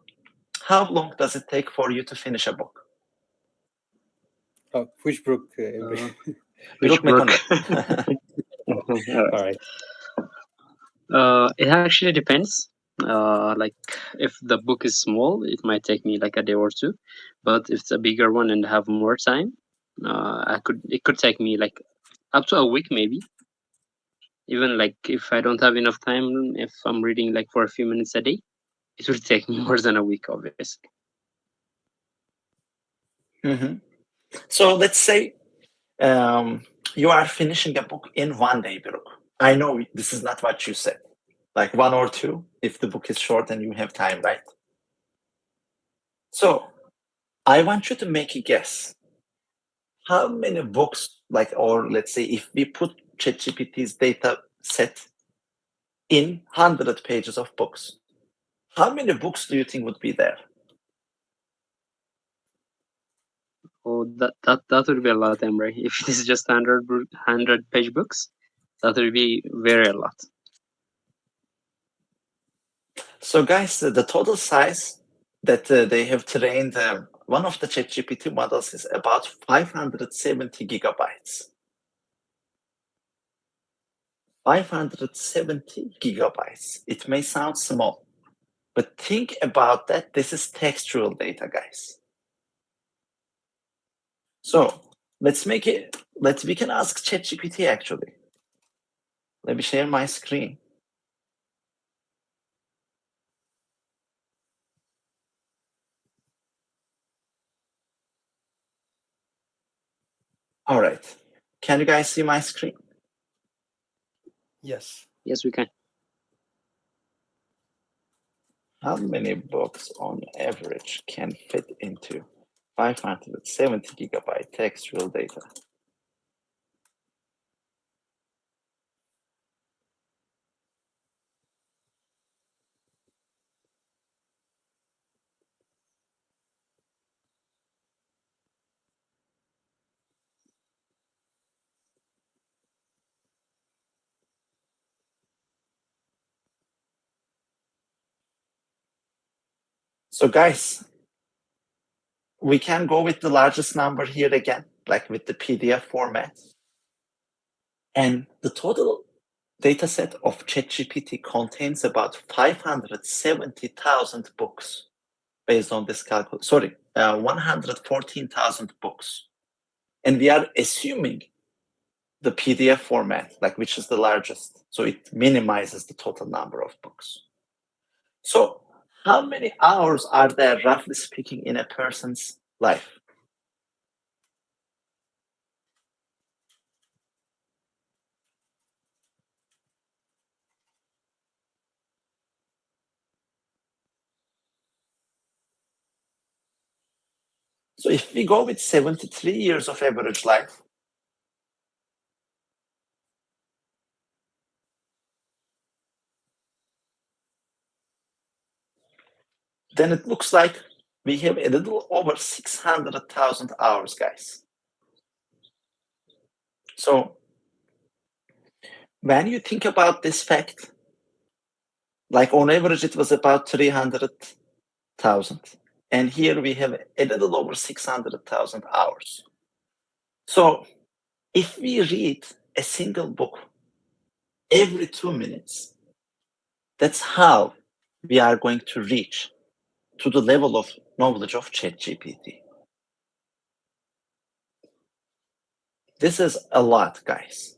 How long does it take for you to finish a book? Oh, which book? Biruk book? Mekonda. All right. It actually depends. Like if the book is small, it might take me like a day or two. But if it's a bigger one and have more time, it could take me like up to a week maybe. Even like if I don't have enough time, if I'm reading like for a few minutes a day, it will take me more than a week, obviously. Mm-hmm. So let's say you are finishing a book in 1 day, Biruk. I know this is not what you said. Like 1 or 2, if the book is short and you have time, right? So I want you to make a guess. How many books, or let's say if we put ChatGPT's data set in 100 pages of books, how many books do you think would be there? Oh, that would be a lot, Emre. If it is just 100 page books, that would be very a lot. So guys, the total size that they have trained one of the ChatGPT models is about 570 gigabytes. 570 gigabytes. It may sound small, but think about that. This is textual data, guys. So we can ask ChatGPT actually. Let me share my screen. All right. Can you guys see my screen? Yes. Yes, we can. How many books on average can fit into 570 gigabyte textual data? So guys, we can go with the largest number here again, like with the PDF format. And the total data set of ChatGPT contains about 570,000 books based on this calculation. Sorry, 114,000 books. And we are assuming the PDF format, which is the largest. So it minimizes the total number of books. So how many hours are there, roughly speaking, in a person's life? So if we go with 73 years of average life, then it looks like we have a little over 600,000 hours, guys. So when you think about this fact, on average, it was about 300,000. And here we have a little over 600,000 hours. So if we read a single book every 2 minutes, that's how we are going to reach to the level of knowledge of ChatGPT. This is a lot, guys.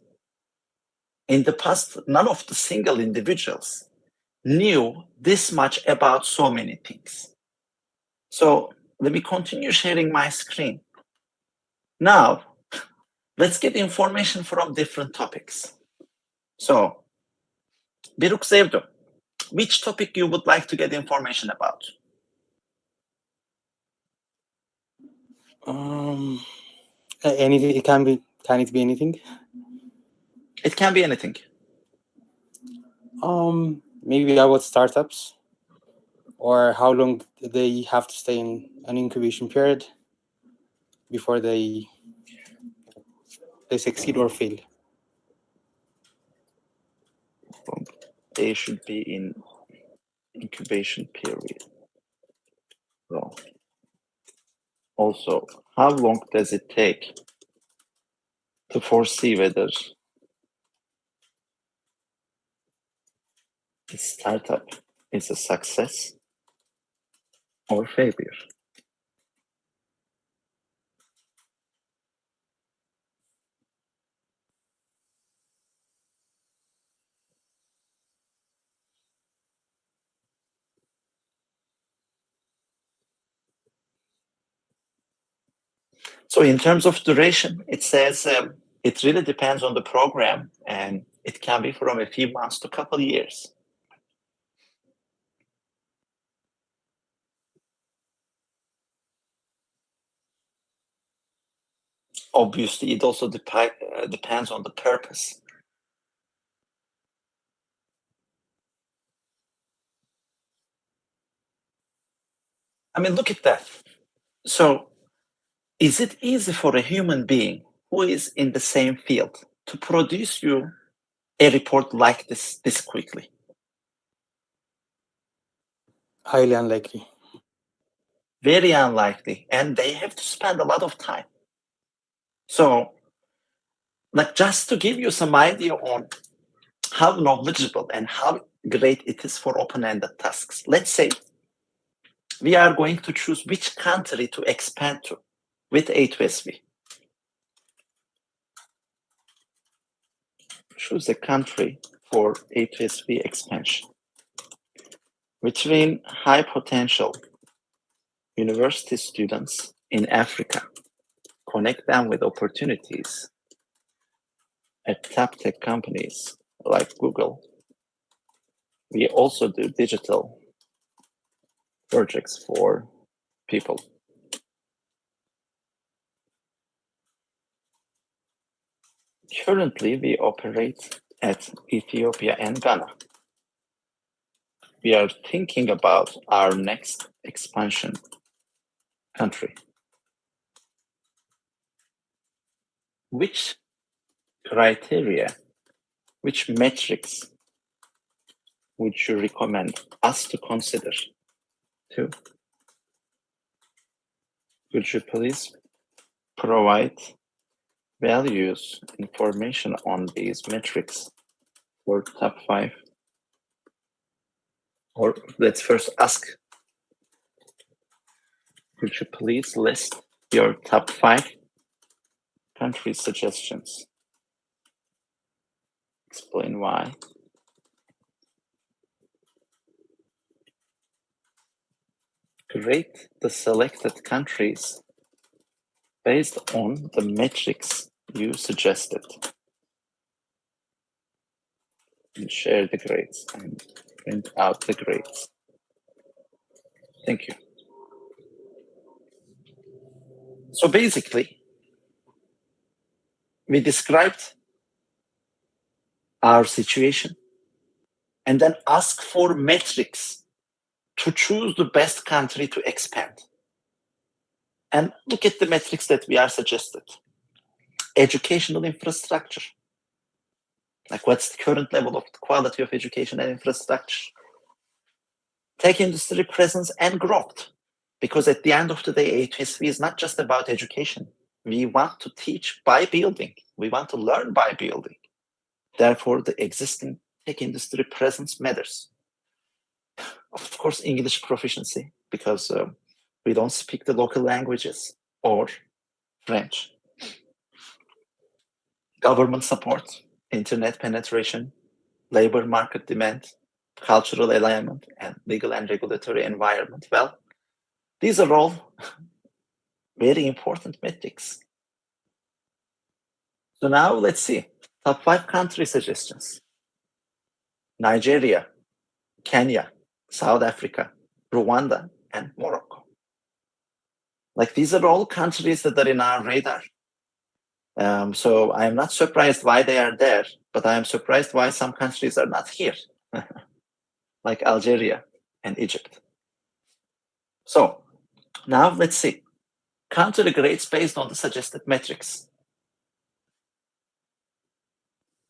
In the past, none of the single individuals knew this much about so many things. So let me continue sharing my screen. Now, let's get information from different topics. So, Biruk Sevdu, which topic you would like to get information about? Anything. Can it be anything? It can be anything. Maybe about startups, or how long they have to stay in an incubation period before they succeed or fail. They should be in incubation period. So, also, how long does it take to foresee whether the startup is a success or failure? So in terms of duration, it says it really depends on the program, and it can be from a few months to a couple of years. Obviously, it also depends on the purpose. I mean, look at that. So is it easy for a human being who is in the same field to produce you a report like this quickly? Highly unlikely. Very unlikely, and they have to spend a lot of time. So, like, just to give you some idea on how knowledgeable and how great it is for open-ended tasks, let's say we are going to choose which country to expand to with A2SV. Choose a country for A2SV expansion. We train high potential university students in Africa, connect them with opportunities at top tech companies like Google. We also do digital projects for people. Currently, we operate at Ethiopia and Ghana. We are thinking about our next expansion country. Which criteria, which metrics would you recommend us to consider? Could you please provide values, information on these metrics for top 5? Or let's first ask, could you please list your top 5 country suggestions? Explain why. Rate the selected countries based on the metrics you suggested. And share the grades and print out the grades. Thank you. So basically, we described our situation and then ask for metrics to choose the best country to expand. And look at the metrics that we are suggested. Educational infrastructure. Like, what's the current level of quality of education and infrastructure? Tech industry presence and growth. Because at the end of the day, A2SV is not just about education. We want to teach by building. We want to learn by building. Therefore, the existing tech industry presence matters. Of course, English proficiency because we don't speak the local languages or French. Government support, internet penetration, labor market demand, cultural alignment, and legal and regulatory environment. Well, these are all very important metrics. So now let's see. Top 5 country suggestions. Nigeria, Kenya, South Africa, Rwanda, and Morocco. Like, these are all countries that are in our radar. So I'm not surprised why they are there, but I am surprised why some countries are not here, like Algeria and Egypt. So now let's see. Country grades based on the suggested metrics.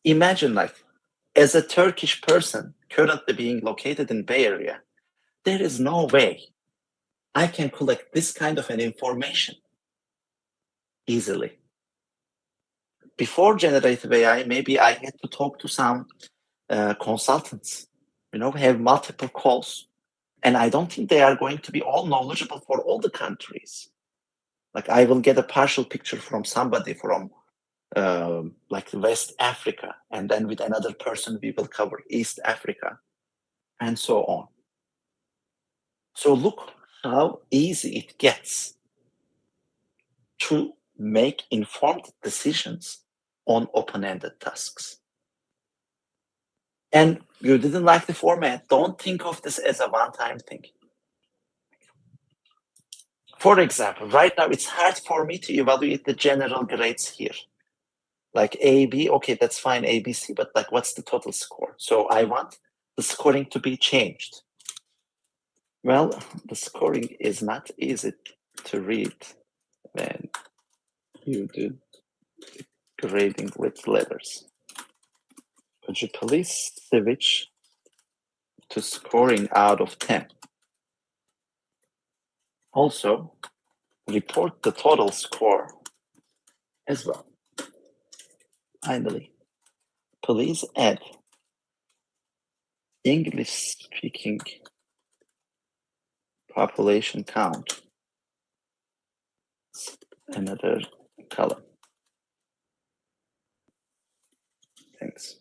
Imagine, like, as a Turkish person currently being located in Bay Area, there is no way I can collect this kind of an information easily. Before generative AI, maybe I had to talk to some consultants, have multiple calls. And I don't think they are going to be all knowledgeable for all the countries. Like, I will get a partial picture from somebody from like West Africa, and then with another person, we will cover East Africa, and so on. So look how easy it gets to make informed decisions on open-ended tasks. And you didn't like the format, don't think of this as a one-time thing. For example, right now it's hard for me to evaluate the general grades here. Like A, B, okay, that's fine, A, B, C, but like, what's the total score? So I want the scoring to be changed. Well, the scoring is not easy to read when you do grading with letters. Could you please switch to scoring out of 10? Also, report the total score as well. Finally, please add English-speaking population count, another column. Thanks.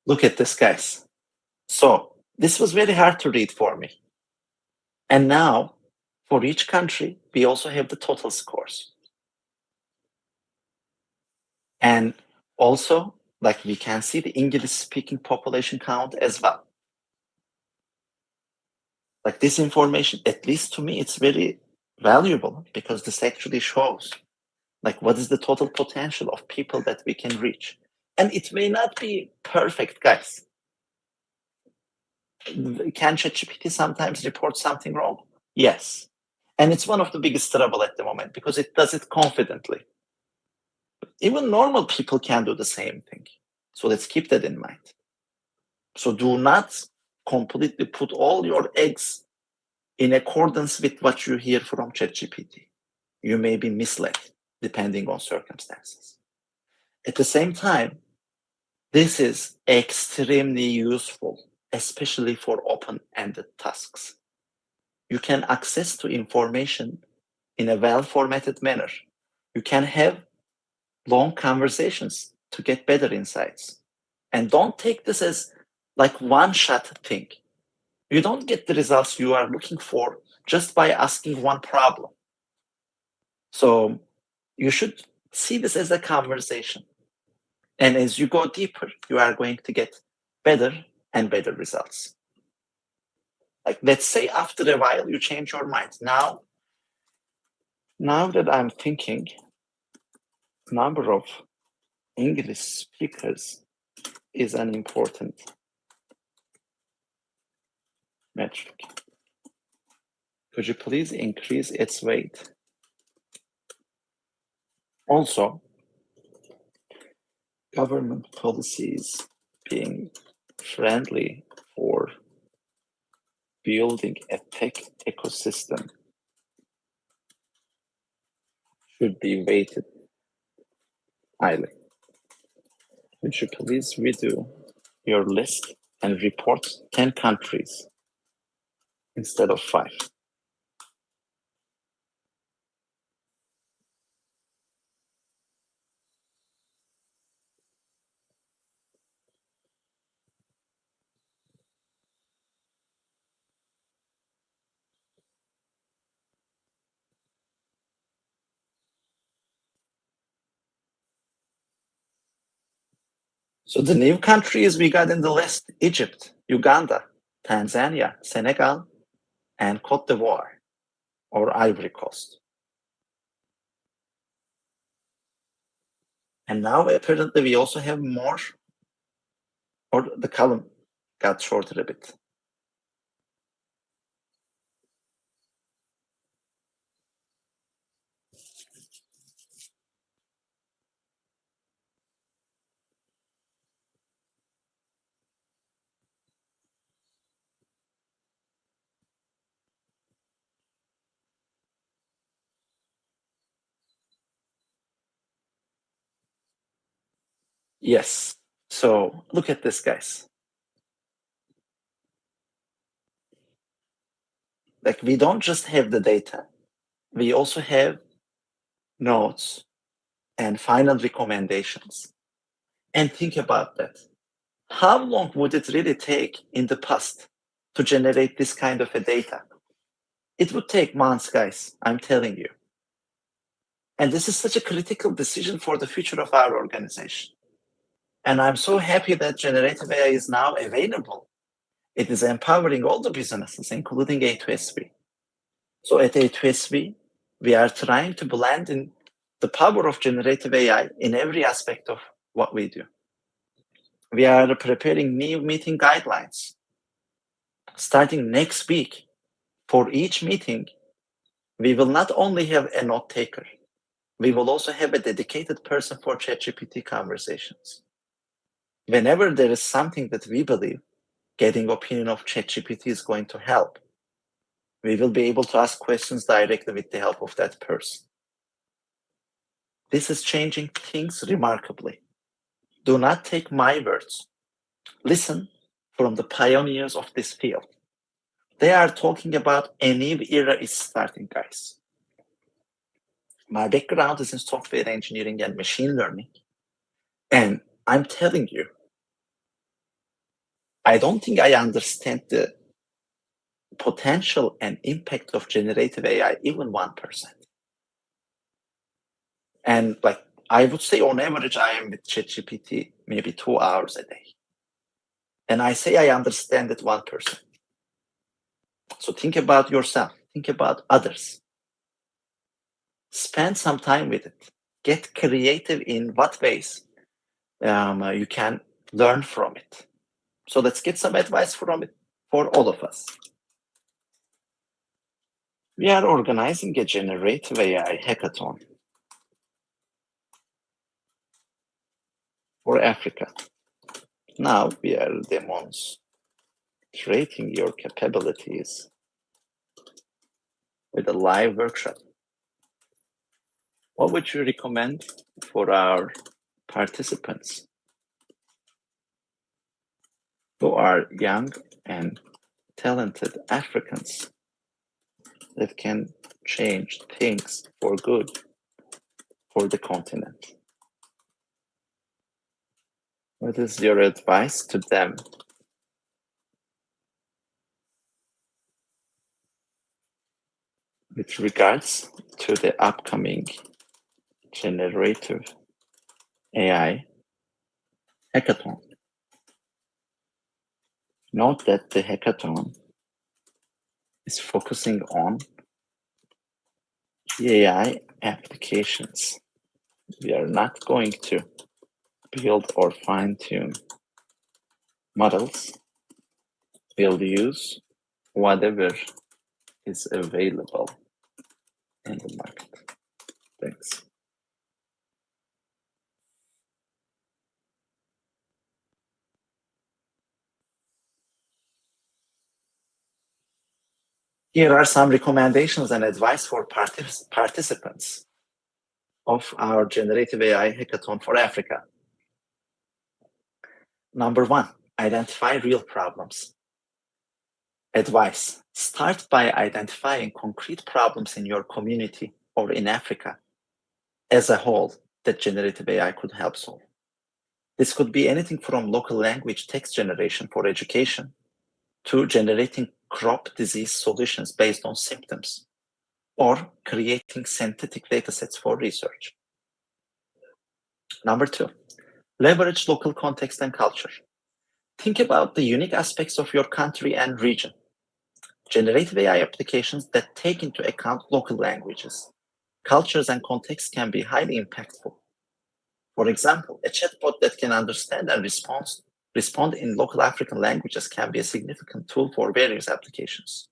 Look at this, guys. So this was very hard to read for me. And now, for each country, we also have the total scores. And also, like, we can see the English-speaking population count as well. Like, this information, at least to me, it's very valuable, because this actually shows, like, what is the total potential of people that we can reach. And it may not be perfect, guys. Can ChatGPT sometimes report something wrong? Yes. And it's one of the biggest trouble at the moment, because it does it confidently. Even normal people can do the same thing. So let's keep that in mind. So do not completely put all your eggs in accordance with what you hear from ChatGPT. You may be misled, depending on circumstances. At the same time, this is extremely useful, especially for open-ended tasks. You can access to information in a well-formatted manner. You can have long conversations to get better insights. And don't take this as like one-shot thing. You don't get the results you are looking for just by asking one problem. So you should see this as a conversation. And as you go deeper, you are going to get better and better results. Like, let's say after a while, you change your mind. Now that I'm thinking, number of English speakers is an important metric. Could you please increase its weight? Also, government policies being friendly for building a tech ecosystem should be weighted highly. Would you please redo your list and report 10 countries instead of 5? So the new countries we got in the list: Egypt, Uganda, Tanzania, Senegal, and Cote d'Ivoire, or Ivory Coast. And now apparently we also have more, or the column got shorter a bit. Yes, so look at this, guys. Like, we don't just have the data, we also have notes and final recommendations. And think about that. How long would it really take in the past to generate this kind of a data? It would take months, guys, I'm telling you. And this is such a critical decision for the future of our organization. And I'm so happy that generative AI is now available. It is empowering all the businesses, including A2SV. So at A2SV, we are trying to blend in the power of generative AI in every aspect of what we do. We are preparing new meeting guidelines. Starting next week, for each meeting, we will not only have a note taker, we will also have a dedicated person for ChatGPT conversations. Whenever there is something that we believe getting opinion of ChatGPT is going to help, we will be able to ask questions directly with the help of that person. This is changing things remarkably. Do not take my words. Listen from the pioneers of this field. They are talking about a new era is starting, guys. My background is in software engineering and machine learning. And I'm telling you, I don't think I understand the potential and impact of generative AI even 1%. And like, I would say on average, I am with ChatGPT maybe 2 hours a day. And I say I understand it 1%. So think about yourself, think about others. Spend some time with it. Get creative in what ways you can learn from it. So let's get some advice from it for all of us. We are organizing a generative AI hackathon for Africa. Now we are demonstrating your capabilities with a live workshop. What would you recommend for our participants who are young and talented Africans that can change things for good for the continent? What is your advice to them? With regards to the upcoming generative AI hackathon. Note that the hackathon is focusing on AI applications, We are not going to build or fine-tune models. We'll use whatever is available in the market. Thanks. Here are some recommendations and advice for participants of our Generative AI Hackathon for Africa. Number 1, identify real problems. Advice: start by identifying concrete problems in your community or in Africa as a whole that generative AI could help solve. This could be anything from local language text generation for education to generating crop disease solutions based on symptoms, or creating synthetic datasets for research. Number 2, leverage local context and culture. Think about the unique aspects of your country and region. Generative AI applications that take into account local languages, cultures, and contexts can be highly impactful. For example, a chatbot that can understand and respond in local African languages can be a significant tool for various applications.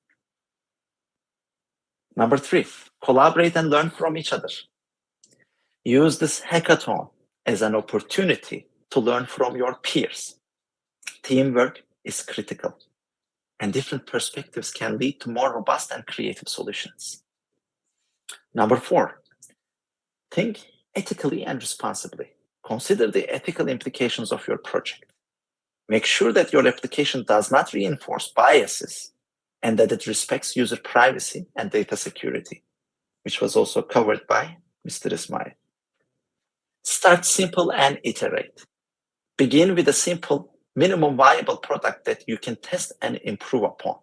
Number 3, collaborate and learn from each other. Use this hackathon as an opportunity to learn from your peers. Teamwork is critical, and different perspectives can lead to more robust and creative solutions. Number 4, think ethically and responsibly. Consider the ethical implications of your project. Make sure that your application does not reinforce biases and that it respects user privacy and data security, which was also covered by Mr. Ismail. Start simple and iterate. Begin with a simple, minimum viable product that you can test and improve upon.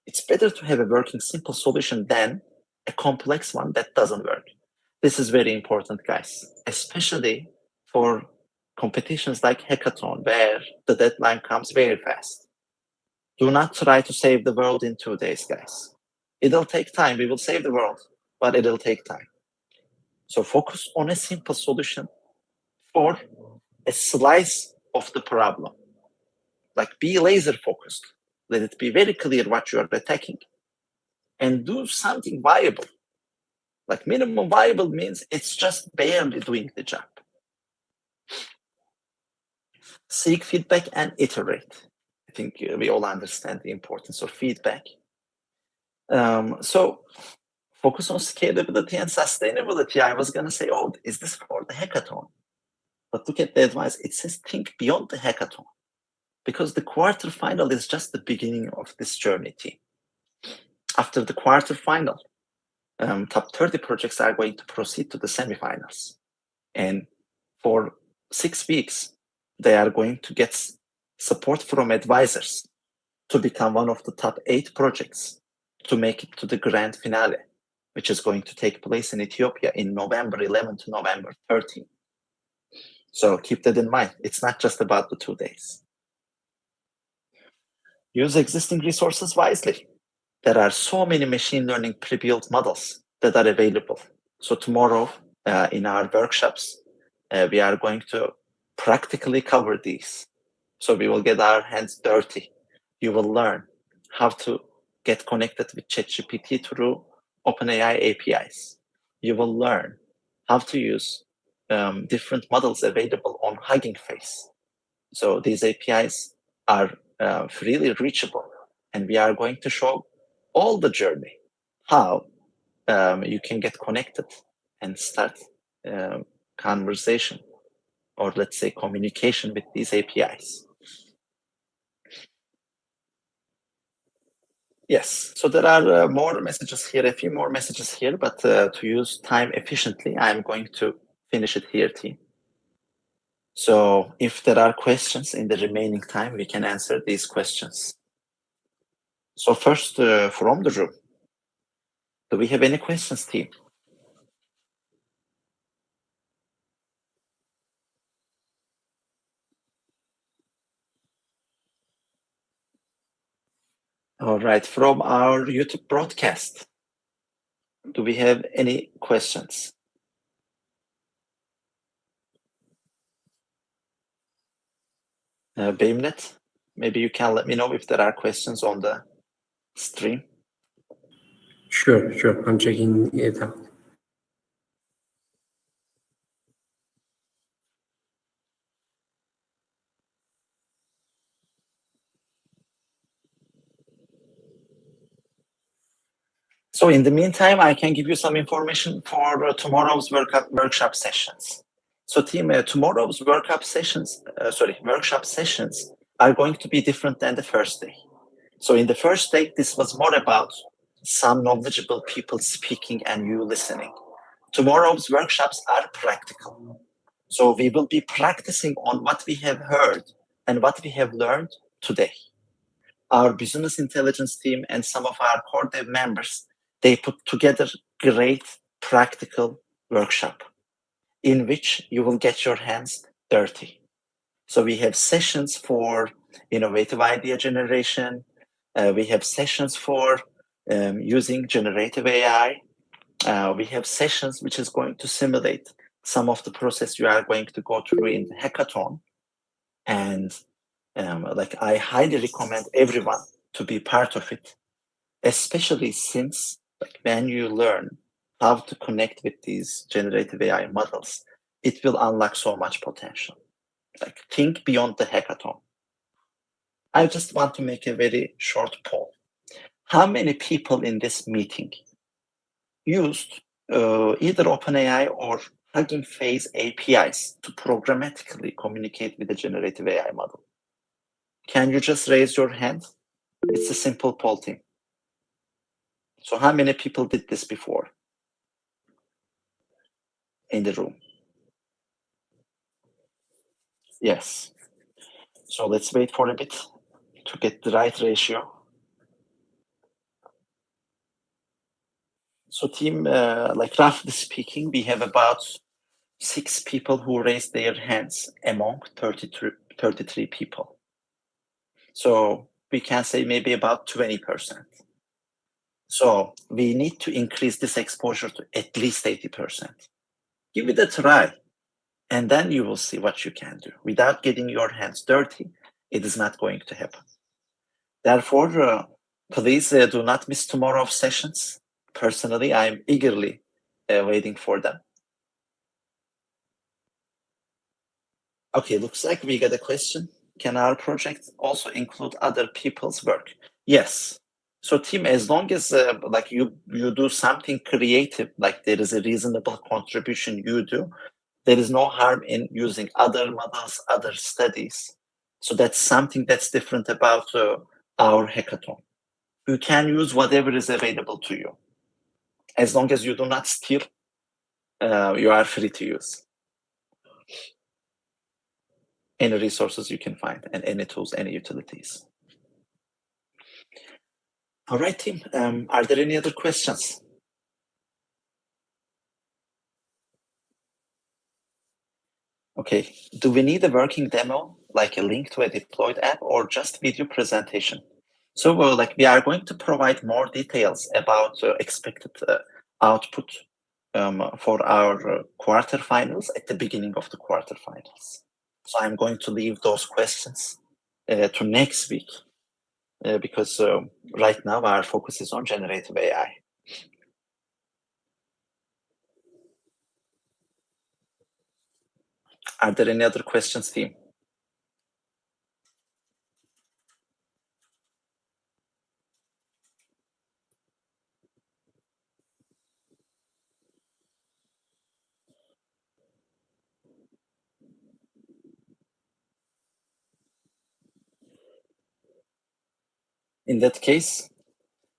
It's better to have a working simple solution than a complex one that doesn't work. This is very important, guys, especially for competitions like hackathon, where the deadline comes very fast. Do not try to save the world in 2 days, guys. It'll take time. We will save the world, but it'll take time. So focus on a simple solution for a slice of the problem. Like, be laser focused. Let it be very clear what you are attacking, and do something viable. Like, minimum viable means it's just barely doing the job. Seek feedback and iterate. I think we all understand the importance of feedback. So focus on scalability and sustainability. I was going to say, oh, is this for the hackathon? But look at the advice. It says think beyond the hackathon, because the quarterfinal is just the beginning of this journey, team. After the quarterfinal, top 30 projects are going to proceed to the semifinals. And for 6 weeks, they are going to get support from advisors to become one of the top 8 projects to make it to the grand finale, which is going to take place in Ethiopia in November 11 to November 13. So keep that in mind. It's not just about the 2 days. Use existing resources wisely. There are so many machine learning pre-built models that are available. So tomorrow in our workshops, we are going to practically cover these. So we will get our hands dirty. You will learn how to get connected with ChatGPT through OpenAI APIs. You will learn how to use different models available on Hugging Face. So these APIs are freely reachable, and we are going to show all the journey, how you can get connected and start conversation, or let's say communication with these APIs. Yes, so there are more messages here, a few more messages here, but to use time efficiently, I'm going to finish it here, team. So if there are questions in the remaining time, we can answer these questions. So first, from the room, do we have any questions, team? All right, from our YouTube broadcast, do we have any questions? Beimnet, maybe you can let me know if there are questions on the stream. Sure. I'm checking it out. So in the meantime, I can give you some information for tomorrow's workshop sessions. So team, tomorrow's workshop sessions are going to be different than the first day. So in the first day, this was more about some knowledgeable people speaking and you listening. Tomorrow's workshops are practical. So we will be practicing on what we have heard and what we have learned today. Our business intelligence team and some of our core dev members, they put together great practical workshop in which you will get your hands dirty. So we have sessions for innovative idea generation. We have sessions for using generative AI. We have sessions which is going to simulate some of the process you are going to go through in the hackathon. And I highly recommend everyone to be part of it, especially since when you learn how to connect with these generative AI models, it will unlock so much potential. Think beyond the hackathon. I just want to make a very short poll. How many people in this meeting used either OpenAI or Hugging Face APIs to programmatically communicate with the generative AI model? Can you just raise your hand? It's a simple poll, team. So how many people did this before in the room? Yes. So let's wait for a bit to get the right ratio. So team, roughly speaking, we have about 6 people who raised their hands among 33 people. So we can say maybe about 20%. So we need to increase this exposure to at least 80%. Give it a try, and then you will see what you can do. Without getting your hands dirty, it is not going to happen. Therefore, please do not miss tomorrow's sessions. Personally, I'm eagerly waiting for them. Okay, looks like we got a question. Can our project also include other people's work? Yes. So team, as long as you do something creative, like there is a reasonable contribution you do, there is no harm in using other models, other studies. So that's something that's different about our hackathon. You can use whatever is available to you. As long as you do not steal, you are free to use any resources you can find and any tools, any utilities. All right, team. Are there any other questions? Okay. Do we need a working demo, like a link to a deployed app, or just video presentation? So, we are going to provide more details about expected output for our quarterfinals at the beginning of the quarterfinals. So I'm going to leave those questions to next week because right now our focus is on generative AI. Are there any other questions, team? In that case,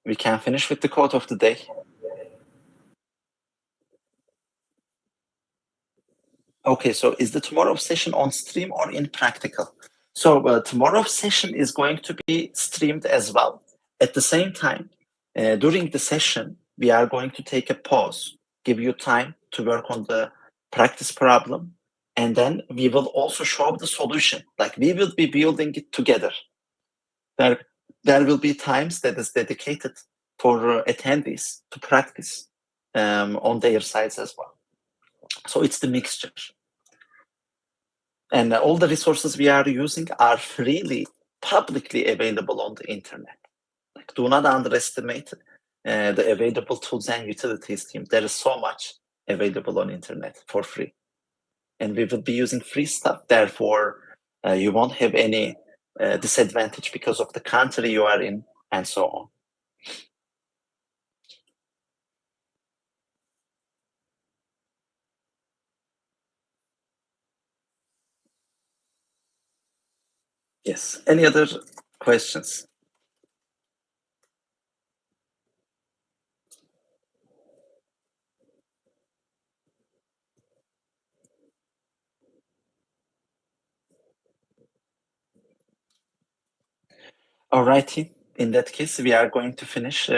we can finish with the quote of the day. Okay, so is the tomorrow's session on stream or in practical? So tomorrow's session is going to be streamed as well. At the same time, during the session, we are going to take a pause, give you time to work on the practice problem, and then we will also show the solution. Like we will be building it together. There will be times that is dedicated for attendees to practice on their sides as well. So it's the mixture. And all the resources we are using are freely, publicly available on the internet. Like, do not underestimate the available tools and utilities team. There is so much available on internet for free. And we will be using free stuff. Therefore, you won't have any disadvantage because of the country you are in and so on. Yes. Any other questions? All righty. In that case, we are going to finish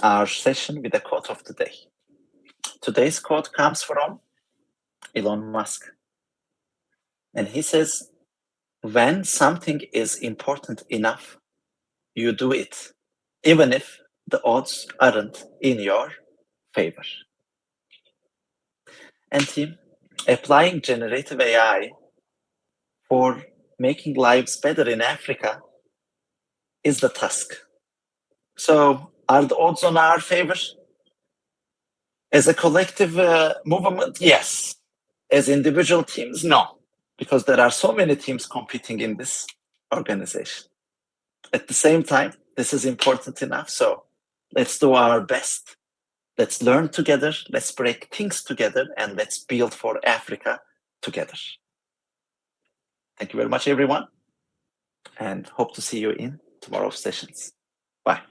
our session with the quote of the day. Today's quote comes from Elon Musk. And he says, when something is important enough, you do it, even if the odds aren't in your favor. And team, applying generative AI for making lives better in Africa is the task. So are the odds on our favor? As a collective movement, yes. As individual teams, no. Because there are so many teams competing in this organization. At the same time, this is important enough. So let's do our best. Let's learn together. Let's break things together. And let's build for Africa together. Thank you very much, everyone. And hope to see you in tomorrow's sessions. Bye.